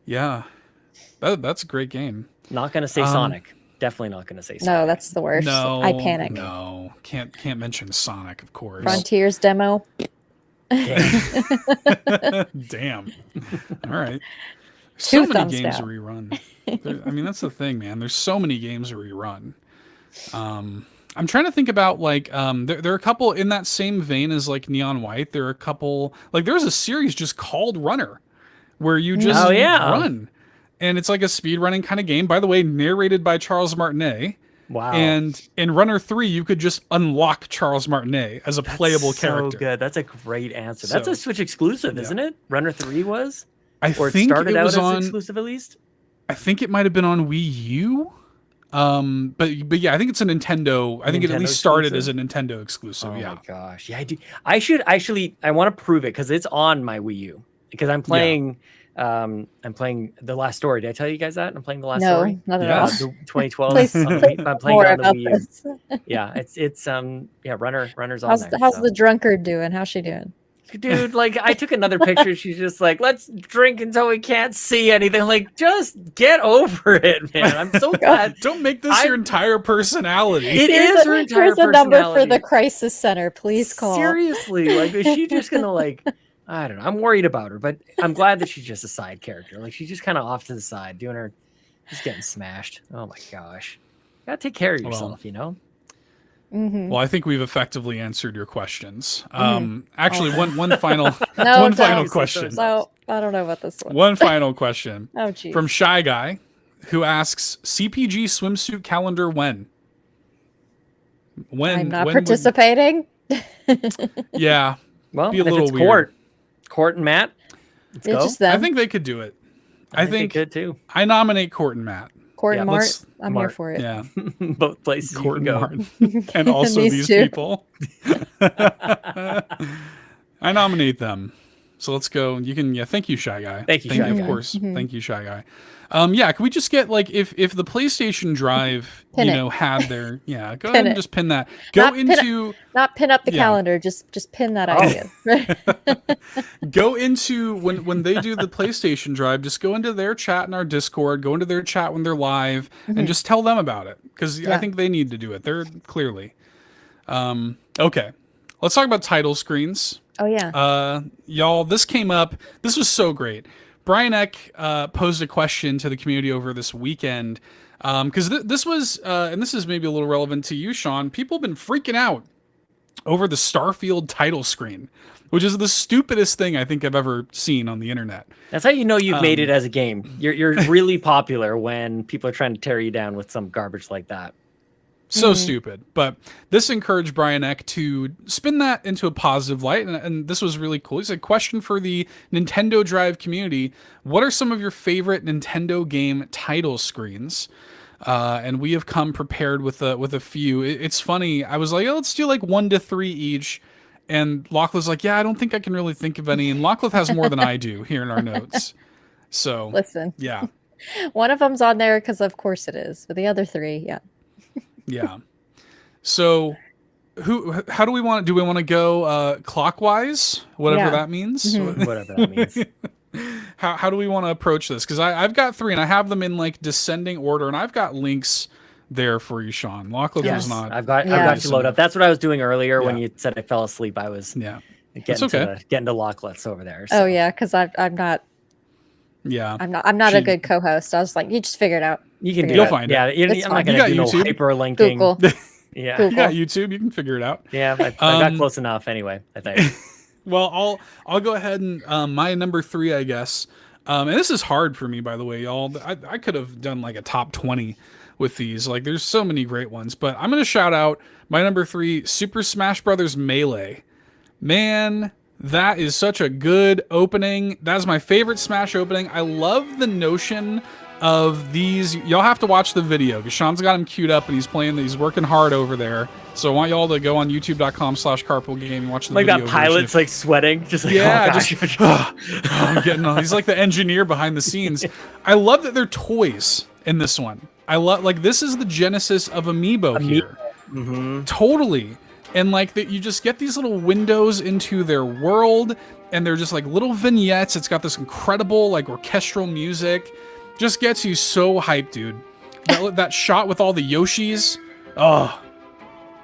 Yeah. That's a great game. Not gonna say Sonic. Definitely not gonna say Sonic. No, that's the worst. No, I panic. No. Can't mention Sonic, of course. Frontiers demo. Damn. All right. So many games to rerun. I mean, that's the thing, man. There's so many games to rerun. I'm trying to think about like there are a couple in that same vein as like Neon White. There are a couple like there's a series just called Runner where you just run. And it's like a speed running kind of game. By the way, narrated by Charles Martinet. Wow. And in Runner 3, you could just unlock Charles Martinet as a playable character. So good. That's a great answer. That's a Switch exclusive, isn't it? Runner 3 was? I think it started was out on as exclusive at least? I think it might have been on Wii U. But yeah, I think it's a Nintendo. I think it at least started as a Nintendo exclusive. Oh my gosh. Yeah, I do. I should actually, I want to prove it because it's on my Wii U. Because I'm playing I'm playing The Last Story. Did I tell you guys that? I'm playing The Last Story. No, not at all. 2012. Please, I'm playing it on the Wii U. Yeah, it's Runner's on there. How's the drunkard doing? How's she doing? Dude, like I took another picture. She's just like, let's drink until we can't see anything. Like, just get over it, man. I'm so glad. Don't make this your entire personality. It is her entire personality. Here's a number for the crisis center. Please call. Seriously, like, is she just gonna like? I don't know. I'm worried about her, but I'm glad that she's just a side character. Like she's just kind of off to the side, doing her, just getting smashed. Oh my gosh, you gotta take care of yourself, you know. Well, I think we've effectively answered your questions. Actually, one final question. So I don't know about this one. One final question. Oh, geez. From ScheiGuy, who asks, CPG swimsuit calendar when? I'm not participating. Yeah. Well, be a little it's weird. Court and Matt. Let's go. Just them. I think they could do it. I think they could too. I nominate Court and Matt. Court Yeah, and Mart. I'm here Mart. for it. Yeah, Both places you Court can and go. Martin, and also These these two. people. I nominate them. So let's go. You can, thank you, Shy Guy. Thank you, Shy Of Guy. course. Mhm. Thank you, Shy Guy. Yeah, can we just get like if the PlayStation Drive, Pin you it. know, had their go Pin ahead and it. just pin that. Go Not pin it. into Not pin up the Yeah. calendar. Just pin that idea. go into when they do the PlayStation Drive, just go into their chat in our Discord, go into their chat when they're live, and just tell them about it because I Yeah. think they need to do it. They're clearly okay. Let's talk about title screens. Oh yeah. Y'all, this came up. This was so great. Brian Eck posed a question to the community over this weekend because this was, and this is maybe a little relevant to you, Sean. People have been freaking out over the Starfield title screen, which is the stupidest thing I think I've ever seen on the internet. That's how you know you've made it as a game. You're really popular when people are trying to tear you down with some garbage like that. So stupid. But this encouraged Brian Eck to spin that into a positive light. And this was really cool. He said, question for the Nintendo Drive community. What are some of your favorite Nintendo game title screens? And we have come prepared with a few. It's funny. I was like, let's do like 1 to 3 each. And Lachlan's like, I don't think I can really think of any. And Lachlan has more than I do here in our notes. So Listen. Yeah. One of them's on there because of course it is. But the other 3, yeah. Yeah. So how do we want to do? We want to go clockwise, whatever that means. Whatever that means. How do we want to approach this? Because I've got 3 and I have them in like descending order, and I've got links there for you, Sean. Lachlan was not. I've got you load up. That's what I was doing earlier when you said I fell asleep. I was getting to Locklets over there. So. Oh yeah, because I'm not. Yeah, I'm not a good co-host. I was like, you just figure it out. You'll find it. Yeah, I'm not going to do no hyperlinking. Google. Yeah, Google. You got YouTube. You can figure it out. Yeah, I got close enough anyway, I think. Well, I'll go ahead and my number 3, I guess. And this is hard for me, by the way, y'all. I could have done like a top 20 with these. Like, there's so many great ones. But I'm going to shout out my number 3, Super Smash Brothers Melee. Man, that is such a good opening. That is my favorite Smash opening. I love the notion of these. Y'all have to watch the video because Sean's got him queued up and he's working hard over there. So I want y'all to go on youtube.com/carpoolgaming and watch the video. Like that pilot's like sweating, just like I'm getting on. He's like the engineer behind the scenes. I love that they're toys in this one. I love this is the genesis of Amiibo here. Totally. And like that, you just get these little windows into their world, and they're just like little vignettes. It's got this incredible like orchestral music. Just gets you so hyped, dude. That shot with all the Yoshis. Oh,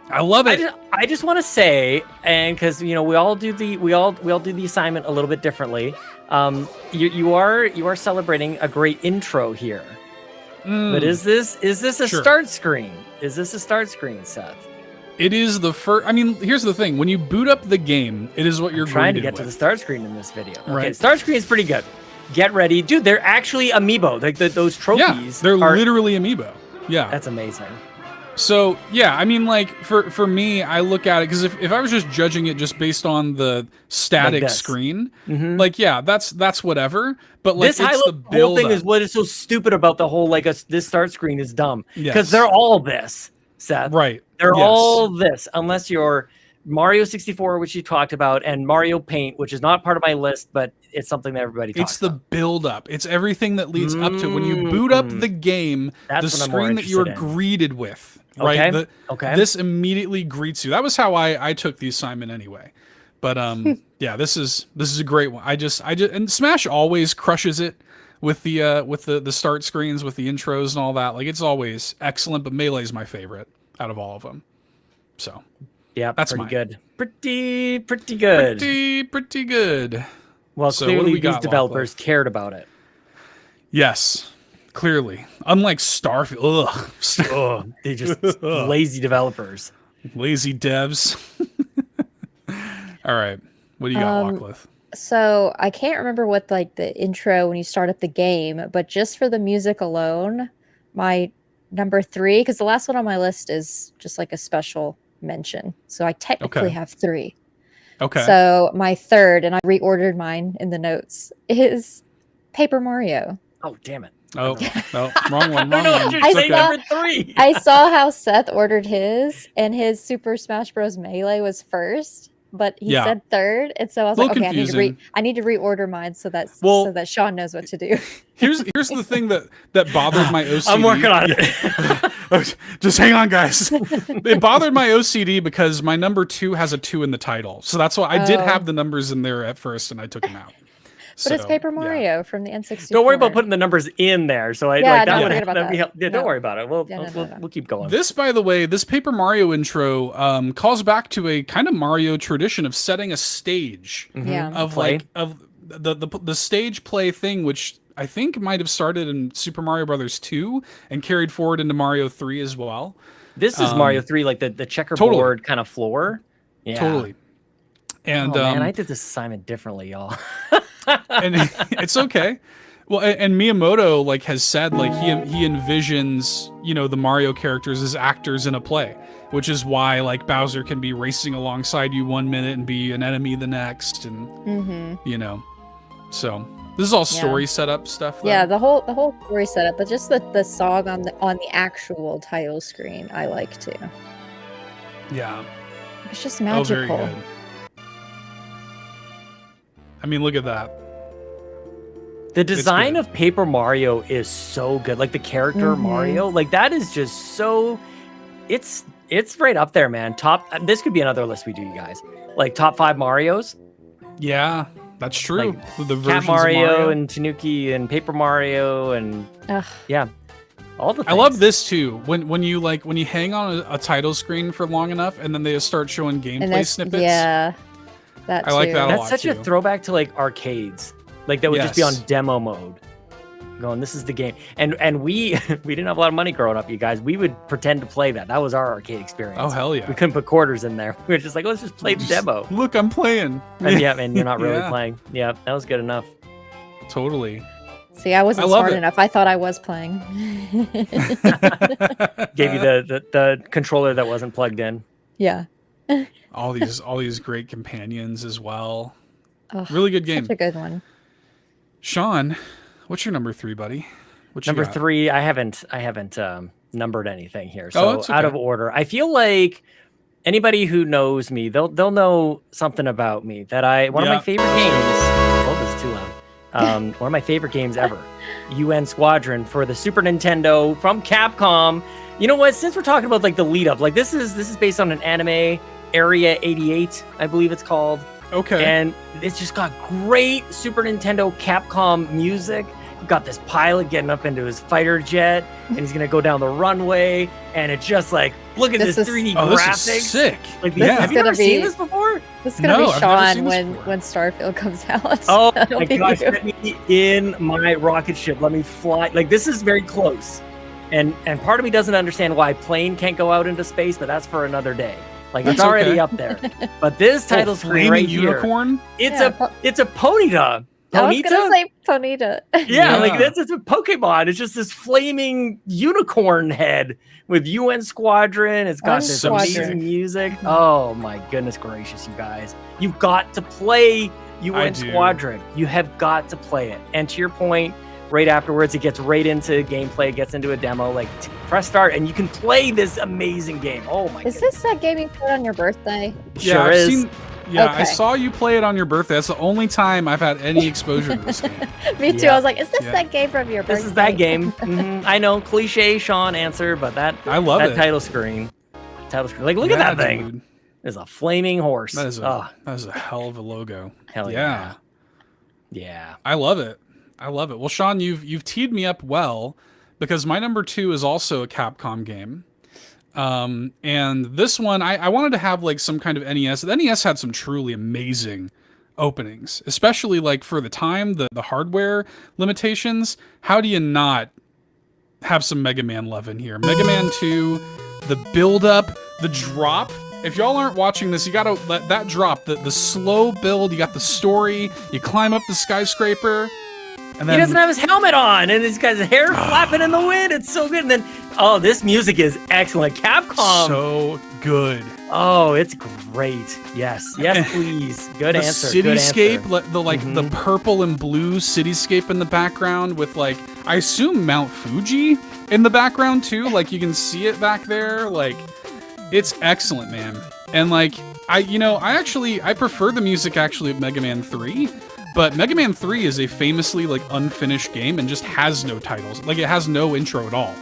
I love it. I just want to say, and because we all do the assignment a little bit differently. You are celebrating a great intro here. But is this a start screen? Is this a start screen, Seth? It is the first. I mean, here's the thing: when you boot up the game, it is what you're trying to get with. to the start screen in this video. Okay, right. Start screen is pretty good. Get ready, dude. They're actually Amiibo. Like those trophies. Yeah, they're literally Amiibo. Yeah, that's amazing. So yeah, I mean, like for me, I look at it because if I was just judging it just based on the static screen, like that's whatever. But like this whole thing is what is so stupid about the whole this start screen is dumb because they're all this, Seth. Right. They're all this unless you're Mario 64, which you talked about, and Mario Paint, which is not part of my list, but it's something that everybody talks about. It's the build up. It's everything that leads up to when you boot up the game, the screen that you are greeted with. Right. Okay. This immediately greets you. That was how I took the assignment anyway. But yeah, this is a great one. I just and Smash always crushes it with the start screens, with the intros and all that. Like it's always excellent, but Melee is my favorite out of all of them. So yeah, that's pretty mine. Good. Pretty good. Pretty good. Well, so clearly these developers cared about it. Yes. Clearly, unlike Starfield, they just lazy developers, lazy devs. All right, what do you got, Lachlan? So I can't remember what like the intro when you start up the game, but just for the music alone, my number 3, because the last one on my list is just like a special mention. So I technically have 3. Okay. So my 3rd, and I reordered mine in the notes, is Paper Mario. Oh damn it! Oh, no, wrong one. No, Wrong one. just say number 3. I saw how Seth ordered his, and his Super Smash Bros. Melee was first, but he said third, and so I was like, okay, I need to reorder mine so that Sean knows what to do. Here's the thing that bothered my OCD. I'm working on it. Just hang on, guys. It bothered my OCD because my number 2 has a 2 in the title, so that's why I did have the numbers in there at first, and I took them out. But it's Paper Mario from the N64. Don't worry about putting the numbers in there. So don't worry about it. We'll keep going. This, by the way, this Paper Mario intro calls back to a kind of Mario tradition of setting a stage of the stage play thing, which I think might have started in Super Mario Brothers 2 and carried forward into Mario 3 as well. This is Mario 3, like the checkerboard kind of floor. Yeah. Totally. And man, I did this assignment differently, y'all. And it's okay. Well, and Miyamoto has said he envisions the Mario characters as actors in a play, which is why Bowser can be racing alongside you 1 minute and be an enemy the next, and so this is all story setup stuff. Though. Yeah, the whole story setup, but just the song on the actual title screen, I like too. Yeah, it's just magical. Oh, very good. I mean, look at that. The design of Paper Mario is so good. Like the character Mario, that is just so. It's right up there, man. This could be another list we do, you guys. Top 5 Marios. Yeah, that's true. The versions Cat Mario, of Mario and Tanuki and Paper Mario and all the things. I love this too. When you hang on a title screen for long enough, and then they just start showing gameplay snippets. Yeah. I like that a lot. That's such a throwback to arcades. That would just be on demo mode. Going, this is the game. And we didn't have a lot of money growing up, you guys. We would pretend to play that. That was our arcade experience. Oh, hell yeah. We couldn't put quarters in there. We were just like, let's just play the demo. Look, I'm playing. And and you're not really playing. Yeah, that was good enough. Totally. See, I wasn't smart enough. I thought I was playing. Gave you the controller that wasn't plugged in. Yeah. all these great companions as well. Oh, really good game. Such a good one. Sean, what's your number 3, buddy? Number 3, I haven't numbered anything here. So okay. Out of order. I feel like anybody who knows me, they'll know something about me that one of my favorite games. Oh, this is too loud. One of my favorite games ever. UN Squadron for the Super Nintendo from Capcom. You know what? Since we're talking about the lead up, this is based on an anime, Area 88, I believe it's called. Okay. And it's just got great Super Nintendo Capcom music. You've got this pilot getting up into his fighter jet, and he's gonna go down the runway, and it's just look at this 3D graphics. This is sick. Have you ever seen this before? This is gonna be Sean when Starfield comes out. Oh my gosh, let me in my rocket ship. Let me fly. This is very close. And part of me doesn't understand why a plane can't go out into space, but that's for another day. It's already up there. But this title screen right unicorn? Here, it's a Ponyta. I was gonna say Ponyta. It's a Pokemon. It's just this flaming unicorn head with UN Squadron. It's got this amazing music. Oh my goodness gracious, you guys. You've got to play UN Squadron. You have got to play it. And to your point, right afterwards, it gets right into gameplay, it gets into a demo, press start, and you can play this amazing game. Oh my goodness. Is this that game you played on your birthday? Sure is. I saw you play it on your birthday. That's the only time I've had any exposure to this game. Me too. I was like, is this that game from your birthday? This is that game. I know, cliche Sean answer, but I love that title screen. Look at that thing. Dude. There's a flaming horse. That is a hell of a logo. Hell yeah. Yeah. I love it. Well, Sean, you've teed me up well, because my number 2 is also a Capcom game. And this one, I wanted to have some kind of NES. The NES had some truly amazing openings, especially for the time, the hardware limitations. How do you not have some Mega Man love in here? Mega Man 2, the build up, the drop. If y'all aren't watching this, you gotta let that drop. The slow build, you got the story, you climb up the skyscraper. And then, he doesn't have his helmet on, and he's got his hair flapping in the wind. It's so good. And then, this music is excellent. Capcom. So good. Oh, it's great. Yes, please. Good answer. Cityscape, Good answer. the purple and blue cityscape in the background with like, I assume Mount Fuji in the background too. Like you can see it back there. Like it's excellent, man. And like I prefer the music actually of Mega Man 3. But Mega Man 3 is a famously like unfinished game and just has no titles. Like it has no intro at all.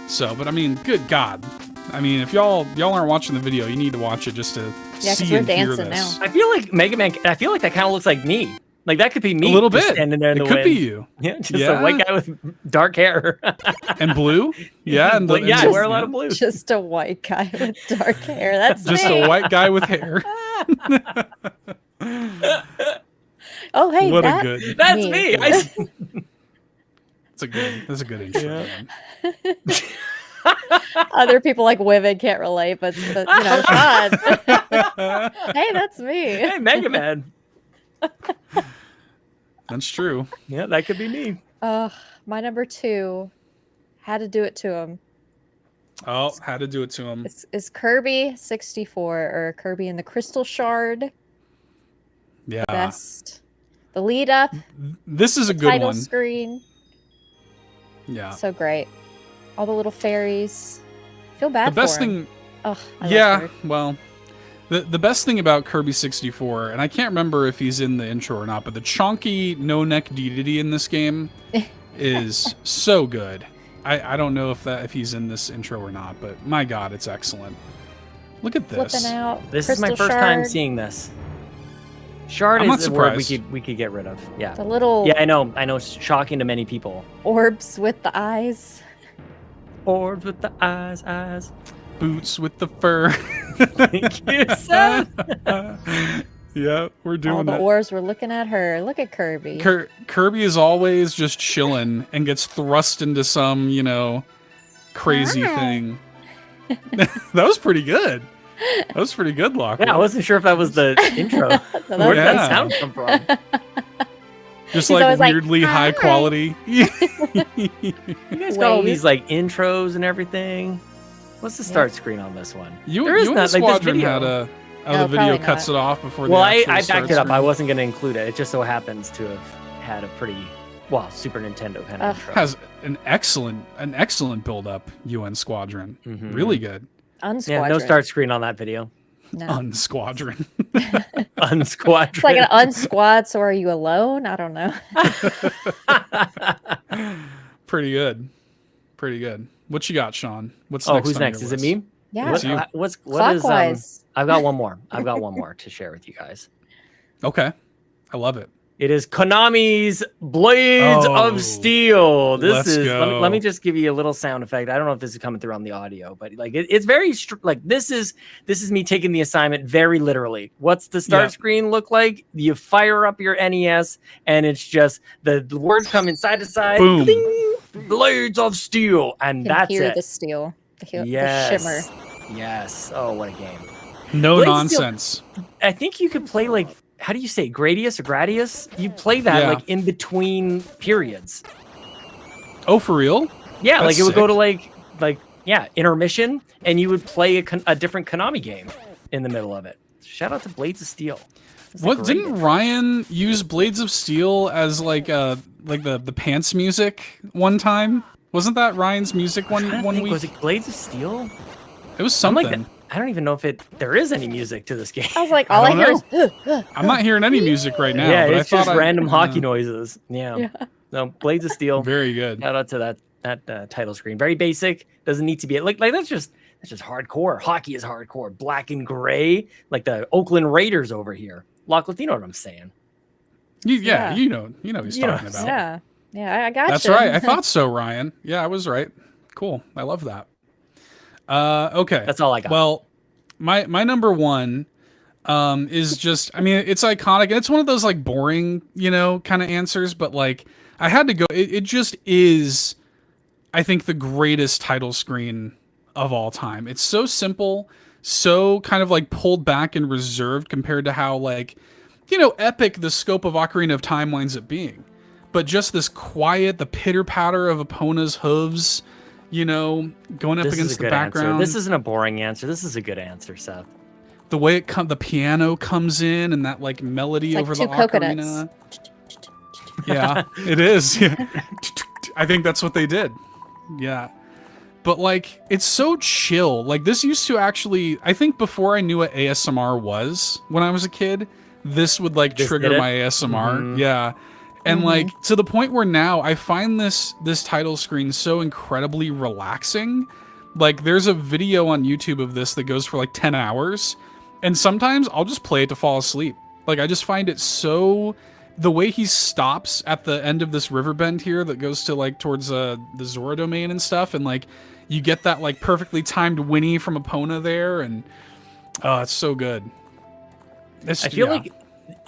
So, but I mean, good God. I mean, if y'all aren't watching the video, you need to watch it just to see and hear this. Now. I feel like Mega Man. I feel like that kind of looks like me. Like that could be me. A little bit. Standing there in the wind. It could be you. Yeah, just a white guy with dark hair and blue. Yeah, and I wear a lot of blue. Just a white guy with dark hair. That's just me. a white guy with hair. Oh, hey, what a good. That's me. That's a good intro. Yeah. Other people like women can't relate, but you know, Sean. Hey, that's me. Hey, Mega Man. That's true. Yeah, that could be me. My number 2 had to do it to him. Oh, had to do it to him. Is Kirby 64 or Kirby and the Crystal Shard? Yeah. Best. The lead up. This is a good title one. Screen. Yeah. So great. All the little fairies. Feel bad the best for him. thing. Oh, yeah. Well, the best thing about Kirby 64, and I can't remember if he's in the intro or not, but the chonky no neck DDD in this game is so good. I don't know if he's in this intro or not, but my God, it's excellent. Look at this. Flipping out. This Crystal is my first Shard. time seeing this. Shard I'm is not the word surprised. we could get rid of. Yeah. The little Yeah, I know. It's shocking to many people. orbs with the eyes. Orbs with the eyes. Boots with the fur. Thank you, son. Yeah, we're doing All the that. orbs were looking at her. Look at Kirby. Kirby is always just chilling and gets thrust into some, crazy thing. That was pretty good. That was pretty good, Locke. Yeah, I wasn't sure if that was the intro. Where did that sound come from? Just He's always like, weirdly high "Hi." quality. You guys got all Wait. these like intros and everything. What's the start screen on this one? You There is and not, the like, this Squadron video. had a No, the video probably cuts not. it off before Well, the I actual backed start it up. I screen. wasn't going to include it. It just so happens to have had a pretty, Super Nintendo kind of intro. Has an excellent build up. UN Squadron, Mhm. really good. Unsquadron. Yeah, no start screen on that video. No. Unsquadron. Unsquadron. It's like an unsquad, so are you alone? I don't know. Pretty good. What you got, Sean? What's Oh, next? who's on your next? Is it list? me? Yeah. It's you. What is Clockwise. I've got one more. I've got one more to share with you guys. Okay, I love it. It is Konami's Blades Oh, of Steel. let's This is go. let me just give you a little sound effect. I don't know if this is coming through on the audio, but like it's very like this is me taking the assignment very literally. What's the start Yeah. screen look like? You fire up your NES and it's just the words come inside to side. Boom. Ding, Blades of Steel, and You can that's hear it. the steel, the shimmer. Yes. Yes. Oh, what a game. No Blades of Steel- nonsense. I think you could play like, how do you say, Gradius or Gradius? You play that Yeah. like in between periods. Oh, for real? Yeah, That's like it would go sick. to intermission, and you would play a different Konami game in the middle of it. Shout out to Blades of Steel. That's a What great didn't game. Ryan use Blades of Steel as like the pants music one time? Wasn't that Ryan's music I one think, week? was it Blades of Steel? It was I'm something. like, I don't even know if there is any music to this game. I was like, all I don't hear know. is. I'm not hearing any music right now. yeah, but it's I thought just random hockey yeah. noises. Yeah. Yeah. No, Blades of Steel. Very good. Shout out to that title screen. Very basic. Doesn't need to be like that's just hardcore. Hockey is hardcore. Black and gray, like the Oakland Raiders over here. You know what I'm saying? Yeah, Yeah. you know he's You know talking what about. Yeah. Yeah, I got That's you. right. I thought so, Ryan. Yeah, I was right. Cool. I love that. Okay. That's all I got. Well, my number one is just, I mean, it's iconic. And it's one of those like boring, kind of answers, but like I had to go. It just is, I think, the greatest title screen of all time. It's so simple, so kind of like pulled back and reserved compared to how like, epic the scope of Ocarina of Time winds up being. But just this quiet, the pitter patter of Epona's hooves, you know, going up This is against a the good background. answer. This isn't a boring answer. This is a good answer, Seth. The way the piano comes in and that like melody It's over like the two coconuts. ocarina. Yeah, it is. Yeah. I think that's what they did. Yeah. But like, it's so chill. Like this used to actually, I think before I knew what ASMR was when I was a kid, this would like trigger my ASMR. Yeah. And like to the point where now I find this title screen so incredibly relaxing. Like there's a video on YouTube of this that goes for like 10 hours. And sometimes I'll just play it to fall asleep. Like I just find it so, the way he stops at the end of this river bend here that goes to like towards the Zora domain and stuff. And like you get that like perfectly timed whinny from Epona there. And it's so good. I feel like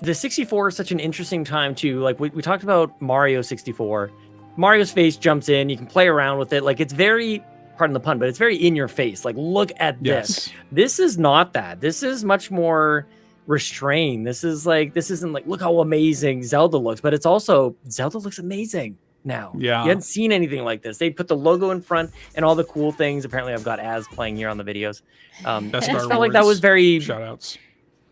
the 64 is such an interesting time too. Like we talked about Mario 64. Mario's face jumps in. You can play around with it. Like it's very, pardon the pun, but it's very in your face. Like look at this. This is not that. This is much more restrained. This isn't like, look how amazing Zelda looks, but it's also, Zelda looks amazing now. Yeah. You hadn't seen anything like this. They put the logo in front and all the cool things. Apparently I've got Az playing here on the videos. It felt like that was very shout-outs.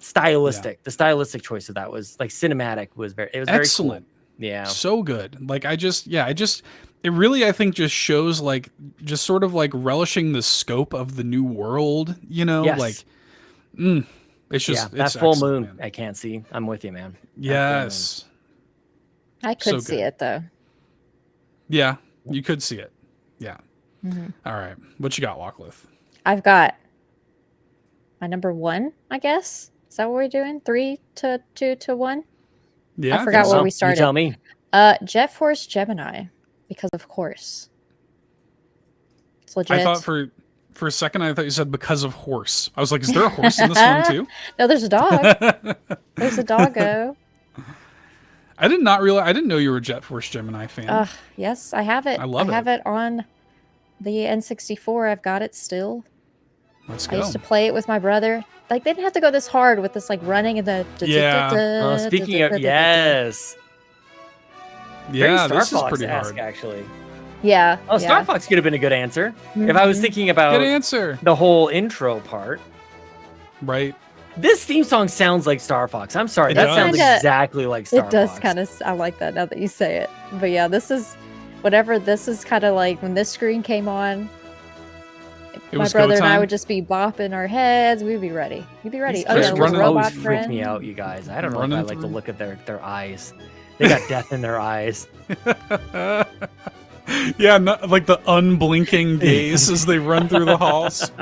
Stylistic. Yeah. The stylistic choice of that was like cinematic. It was very excellent. Cool. Yeah, so good. Like it really, I think, just shows like just sort of like relishing the scope of the new world. You know, like it's just that full moon. Man. I can't see. I'm with you, man. Yes, I could see it though. Yeah, you could see it. Yeah. All right, what you got, Lachlan? I've got my number 1, I guess. Is that what we're doing? 3 to 2 to 1? Yeah. I forgot where we started. You tell me. Jet Force Gemini, because of course. It's legit. I thought for a second, I thought you said because of horse. I was like, is there a horse in this one too? No, there's a dog. There's a doggo. I did not realize. I didn't know you were a Jet Force Gemini fan. Yes, I have it. I have it on the N64. I've got it still. Let's go. I used to play it with my brother. Like they didn't have to go this hard with this like running and the speaking of yes. Yeah, this is pretty hard actually. Yeah. Oh, Star Fox could have been a good answer. If I was thinking about good answer. The whole intro part. Right. This theme song sounds like Star Fox. I'm sorry. That sounds exactly like Star Fox. It does kind of, I like that now that you say it. But yeah, this is kind of like when this screen came on, my brother and I would just be bopping our heads. We'd be ready. You'd be ready. These robot freak me out, you guys. I don't know if I like to look at their eyes. They got death in their eyes. Yeah, like the unblinking gaze as they run through the halls.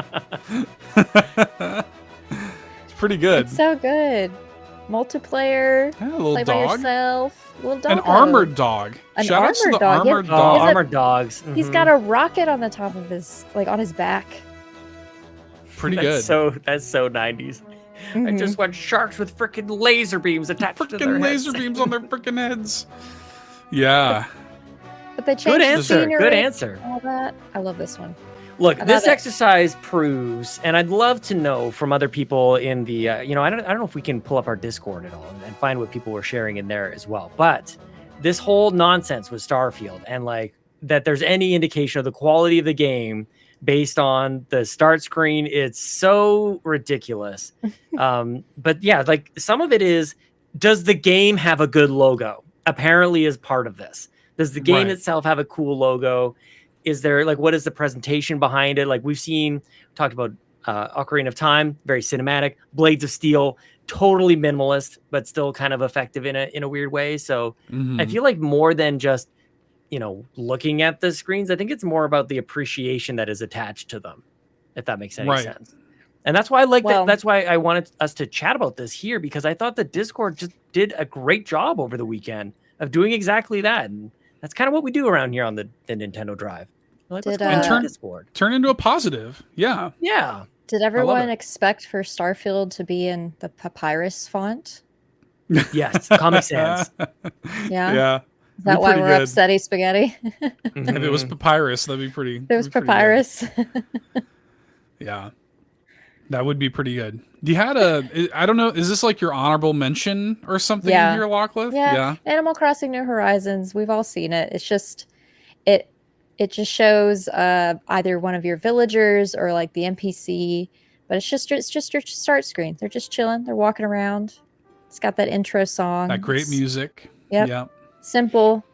It's pretty good. It's so good. Multiplayer. Yeah, a little play dog. By yourself. Little dog. An armored dog. Shout out to the armored dog. Armored dogs. He's got a rocket on the top of his, like on his back. Pretty good. That's so 90s. I just want sharks with freaking laser beams attached to their heads. Laser beams on their freaking heads. Yeah. But they changed the scenery. Good answer. All that. I love this one. Look, this exercise proves, and I'd love to know from other people in the, I don't know if we can pull up our Discord at all and find what people were sharing in there as well. But this whole nonsense with Starfield and like that there's any indication of the quality of the game based on the start screen, it's so ridiculous. But yeah, like some of it is, does the game have a good logo? Apparently is part of this. Does the game itself have a cool logo? Is there like, what is the presentation behind it? Like we've talked about Ocarina of Time, very cinematic. Blades of Steel, totally minimalist, but still kind of effective in a weird way. So I feel like more than just, looking at the screens, I think it's more about the appreciation that is attached to them, if that makes any sense. And that's why I like that. That's why I wanted us to chat about this here, because I thought the Discord just did a great job over the weekend of doing exactly that. And that's kind of what we do around here on the Nintendo Drive. Like, turn into a positive. Yeah. Yeah. Did everyone expect for Starfield to be in the papyrus font? Yes. Comic Sans. Yeah. Yeah. Is that why we're upsetty spaghetti? If it was papyrus, that'd be pretty. If it was papyrus. Yeah. That would be pretty good. You had I don't know, is this like your honorable mention or something in here, Lachlan? Yeah. Animal Crossing New Horizons. We've all seen it. It's just, it just shows either one of your villagers or like the NPC, but it's just your start screen. They're just chilling. They're walking around. It's got that intro song. That great music. Yep. Yeah. Simple.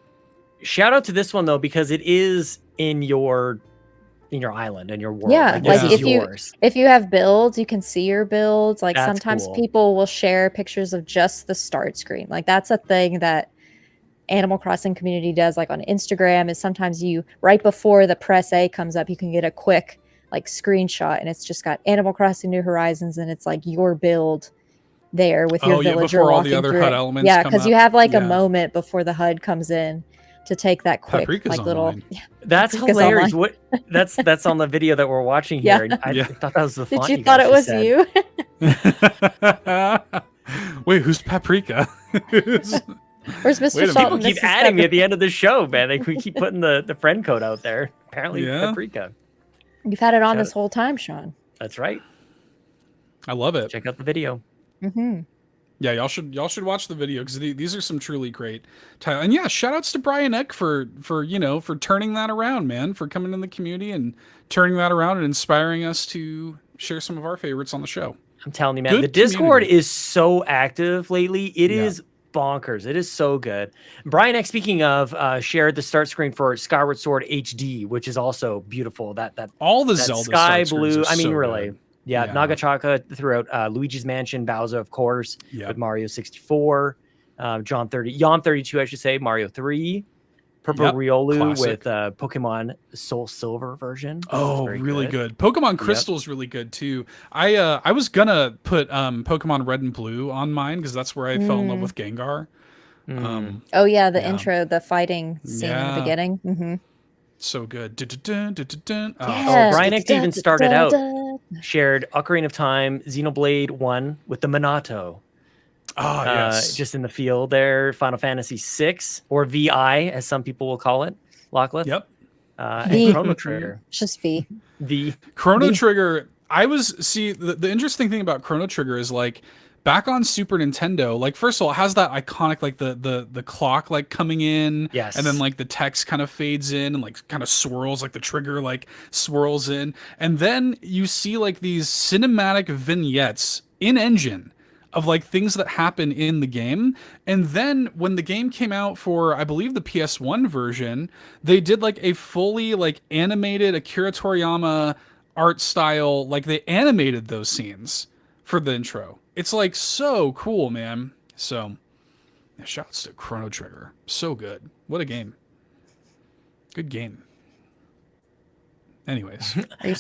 Shout out to this one though, because it is in your island and your world. Yeah, like yours. If you have builds, you can see your builds. Like That's sometimes cool. people will share pictures of just the start screen. Like that's a thing that Animal Crossing community does. Like on Instagram, is sometimes you right before the press A comes up, you can get a quick like screenshot, and it's just got Animal Crossing New Horizons, and it's like your build there with your villager before all walking the other through HUD it. elements. Yeah, because you have like a moment before the HUD comes in to take that quick Paprika's like little. online. That's Paprika's hilarious. online. What that's on the video that we're watching Yeah. here. I thought that was the font. Did you thought it was you? Wait, who's Paprika? Where's Mr. People Salt? keep adding me at the end of the show, man. We keep putting the friend code out there. Apparently, Paprika. You've had it on this whole time, Sean. That's right. I love it. Check out the video. Mm-hmm. Yeah, y'all should watch the video because these are some truly great titles. And yeah, shout outs to Brian Eck for turning that around, man, for coming in the community and turning that around and inspiring us to share some of our favorites on the show. I'm telling you, man, the Discord is so active lately. It is bonkers. It is so good. Brian Eck, speaking of, shared the start screen for Skyward Sword HD, which is also beautiful. That all the that Zelda sky start blue. screens are I mean, so really. good. Yeah, Nagachaka throughout Luigi's Mansion, Bowsah, of course, with Mario 64, Yom 32, I should say, Mario 3, Purple Riolu with Pokemon Soul Silver version. Oh, really good. Pokemon Crystal is really good too. I was gonna put Pokemon Red and Blue on mine because that's where I fell in love with Gengar. The intro, the fighting scene in the beginning. Mm-hmm. So good. Brian Eck even started out, shared Ocarina of Time, Xenoblade 1 with the Minato. Oh, yes. Just in the field there, Final Fantasy 6, or VI, as some people will call it, Lachlan. Yep. And Chrono Trigger. It's just V. Chrono Trigger, the interesting thing about Chrono Trigger is like, back on Super Nintendo, like first of all, it has that iconic like the clock like coming in, and then like the text kind of fades in and like kind of swirls, like the trigger like swirls in, and then you see like these cinematic vignettes in engine of like things that happen in the game. And then when the game came out for, I believe, the PS1 version, they did like a fully like animated Akira Toriyama art style, like they animated those scenes for the intro. It's like so cool, man. So, shouts to Chrono Trigger. So good. What a game. Good game. Anyways.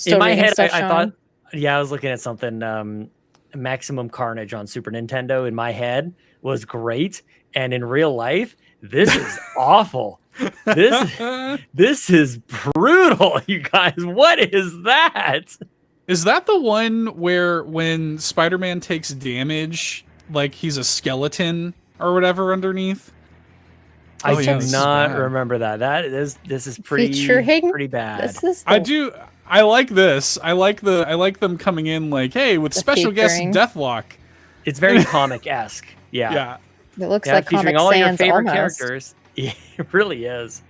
In my head, I thought, I was looking at something, Maximum Carnage on Super Nintendo in my head was great. And in real life, this is awful. This is brutal, you guys. What is that? Is that the one where when Spider-Man takes damage, like he's a skeleton or whatever underneath? I do not remember that. This is pretty bad. I like this. I like them coming in like, hey, with special guest Deathlock. It's very comic-esque. Yeah. It looks like featuring Comic all Sans your favorite almost. characters. It really is.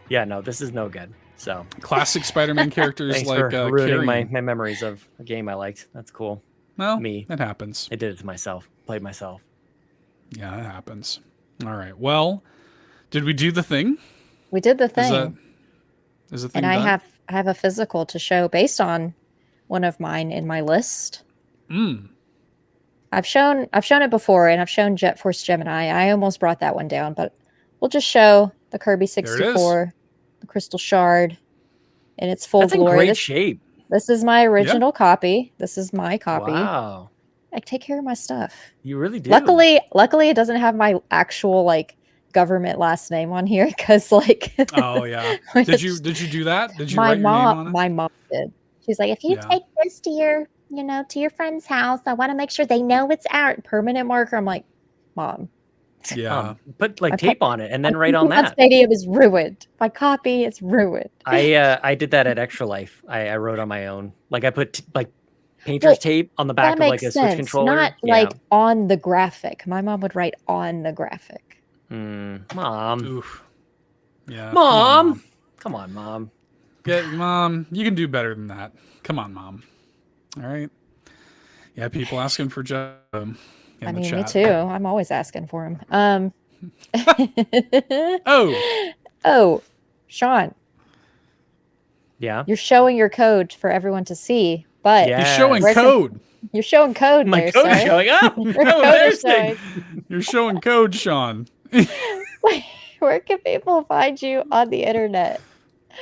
Yeah, no, this is no good. So classic Spider-Man characters. Thanks like for ruining my memories of a game I liked. That's cool. Well, me. It happens. I did it to myself. Played myself. Yeah, it happens. All right. Well, did we do the thing? We did the thing. Is the thing and done? I have a physical to show based on one of mine in my list. I've shown it before, and I've shown Jet Force Gemini. I almost brought that one down, but we'll just show the Kirby 64, the Crystal Shard, in its full glory. That's in great shape. This is my original copy. This is my copy. Wow. I take care of my stuff. You really do. Luckily, it doesn't have my actual like government last name on here because like. Oh yeah. Did you do that? Did you write your name on it? My mom did. She's like, if you take this to your friend's house, I want to make sure they know it's our permanent marker. I'm like, Mom. Yeah. Put like tape on it and then write on that. Stadium is ruined. My copy is ruined. I did that at Extra Life. I wrote on my own. Like I put like painter's tape on the back of like a Switch controller. Not like on the graphic. My mom would write on the graphic. Mom. Oof. Yeah. Mom. Come on, Mom. Yeah, Mom, you can do better than that. Come on, Mom. All right. Yeah, people asking for Joe. I mean, me too. I'm always asking for him. Oh, Sean. Yeah. You're showing your code for everyone to see, but he's showing code. You're showing code. My there, code sir. is showing up. You're showing code, Sean. Where can people find you on the internet?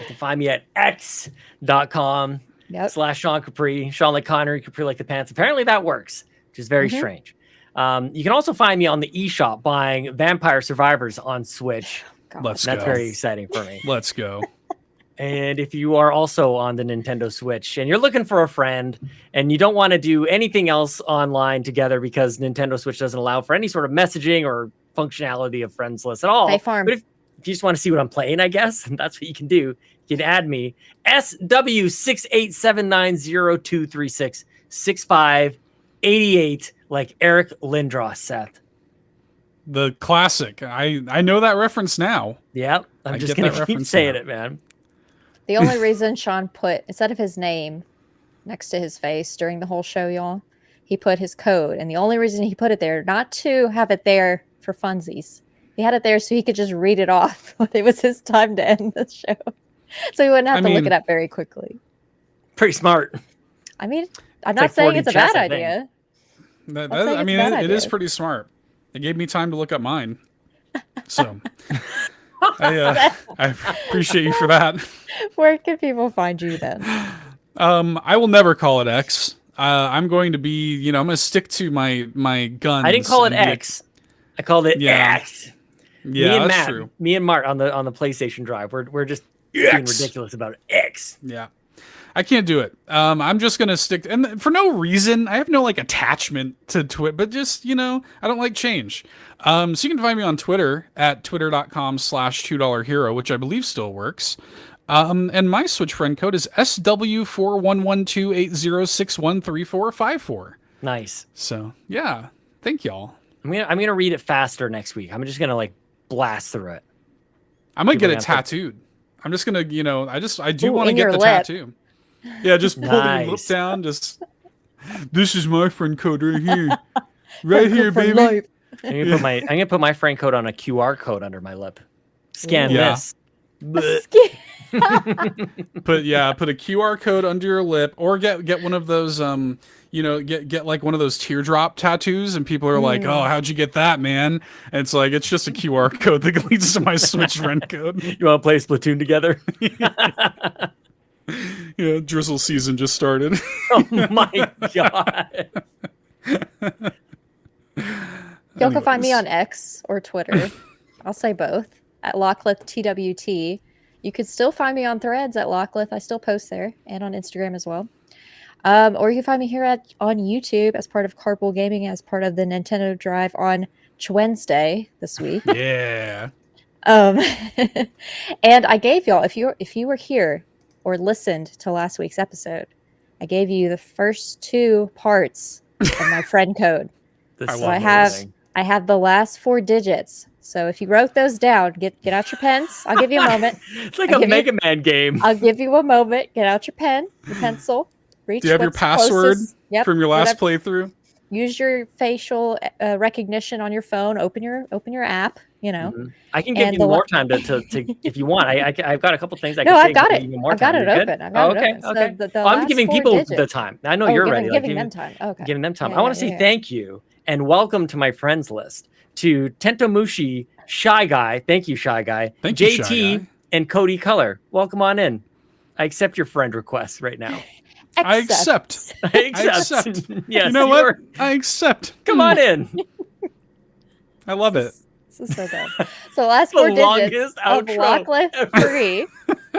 You can find me at x.com /Sean Capri. Sean like Connery, Capri like the pants. Apparently that works, which is very strange. You can also find me on the eShop buying Vampire Survivors on Switch. Let's go. That's very exciting for me. Let's go. And if you are also on the Nintendo Switch and you're looking for a friend and you don't want to do anything else online together because Nintendo Switch doesn't allow for any sort of messaging or functionality of friends list at all. But if you just want to see what I'm playing, I guess, that's what you can do. You can add me, SW687902366588, like Eric Lindros, Seth. The classic. I know that reference now. Yep. I'm just going to keep saying it, man. The only reason Sean put, instead of his name next to his face during the whole show, y'all, he put his code. And the only reason he put it there, not to have it there for funsies. He had it there so he could just read it off when it was his time to end the show. So he wouldn't have to look it up very quickly. Pretty smart. I mean, I'm not saying it's a bad idea. It is pretty smart. It gave me time to look up mine. So I appreciate you for that. Where can people find you then? I will never call it X. I'm going to be, I'm going to stick to my guns. I didn't call it X. I called it X. Yeah, that's true. Me and Mart on the PlayStation Drive. We're just being ridiculous about it. X. Yeah. I can't do it. I'm just going to stick and for no reason. I have no attachment to Twitter, but just, I don't like change. So you can find me on Twitter at twitter.com/$2hero, which I believe still works. And my Switch friend code is SW411280613454. Nice. So yeah, thank y'all. I'm gonna read it faster next week. I'm just gonna blast through it. I might get it tattooed. I'm just gonna, I do want to get the tattoo. Yeah, just pull the lip down. Just this is my friend code right here, right here, baby. I'm gonna put my friend code on a QR code under my lip. Scan this. Put a QR code under your lip, or get one of those get like one of those teardrop tattoos, and people are like, "Oh, how'd you get that, man?" And it's like it's just a QR code that leads to my Switch friend code. You want to play Splatoon together? Yeah, drizzle season just started. Oh my god! Y'all can find me on X or Twitter. I'll say both at Locklith TWT. You could still find me on Threads at Locklith. I still post there and on Instagram as well. Or you can find me here on YouTube as part of Carpool Gaming, as part of the Nintendo Drive on Wednesday this week. Yeah. And I gave y'all, if you were here or listened to last week's episode, I gave you the first 2 parts of my friend code. I have the last 4 digits. So if you wrote those down, get out your pens. I'll give you a moment. It's like a Mega Man game. I'll give you a moment. Get out your pen, your pencil. Reach. Do you have your password from your last playthrough? Use your facial recognition on your phone. Open your app. Mm-hmm. I can give you more time to if you want. I've got a couple things I can say. No, I've got it. I've got it open. Okay. So I'm giving people the time. I know you're ready. Giving them time. Okay. Giving them time. I want to say thank you and welcome to my friends list to Tentomushi, ScheiGuy. Thank you, ScheiGuy. Thank you, JT, ScheiGuy. And Cody Color. Welcome on in. I accept your friend request right now. I accept. Yes, you know what? I accept. Come on in. I love it. This is so good. So last 4 digits of Locklith 3,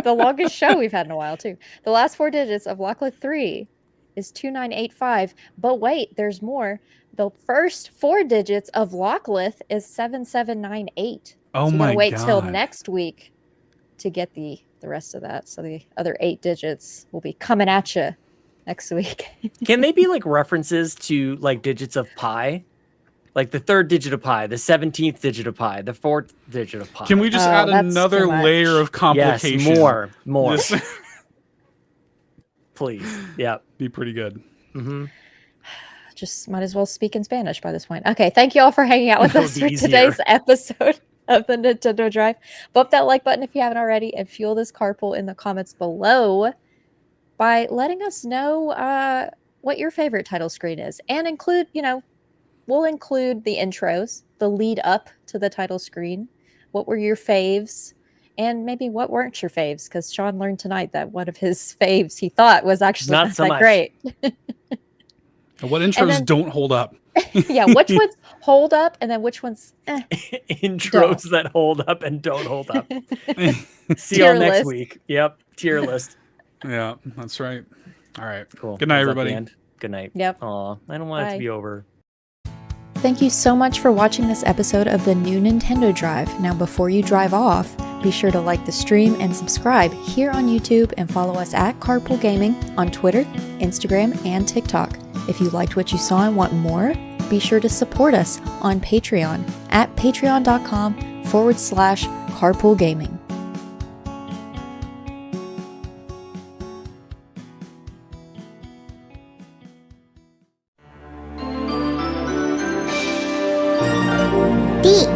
the longest show we've had in a while too. The last 4 digits of Locklith 3 is 2985. But wait, there's more. The first 4 digits of Locklith is 7798. Oh my god! Wait till next week to get the rest of that. So the other 8 digits will be coming at you next week. Can they be references to digits of pi? like the 3rd digit of pi, the 17th digit of pi, the 4th digit of pi. Can we just add another layer of complication? Yes, more. Please. Yeah. Be pretty good. Mm-hmm. Just might as well speak in Spanish by this point. Okay, thank you all for hanging out with us for today's episode of the Nintendo Drive. Bump that like button if you haven't already, and fuel this carpool in the comments below by letting us know what your favorite title screen is, and include, we'll include the intros, the lead up to the title screen. What were your faves? And maybe what weren't your faves? Because Sean learned tonight that one of his faves he thought was actually not so that great. What intros don't hold up? Yeah, which ones hold up, and then which ones intros that hold up and don't hold up. See y'all next week. Yep, tier list. Yeah, that's right. All right, cool. Good night, everybody. Good night. Yep. Aw, I don't want it to be over. Thank you so much for watching this episode of the new Nintendo Drive. Now, before you drive off, be sure to like the stream and subscribe here on YouTube, and follow us at Carpool Gaming on Twitter, Instagram, and TikTok. If you liked what you saw and want more, be sure to support us on Patreon at patreon.com/carpoolgaming. Deek.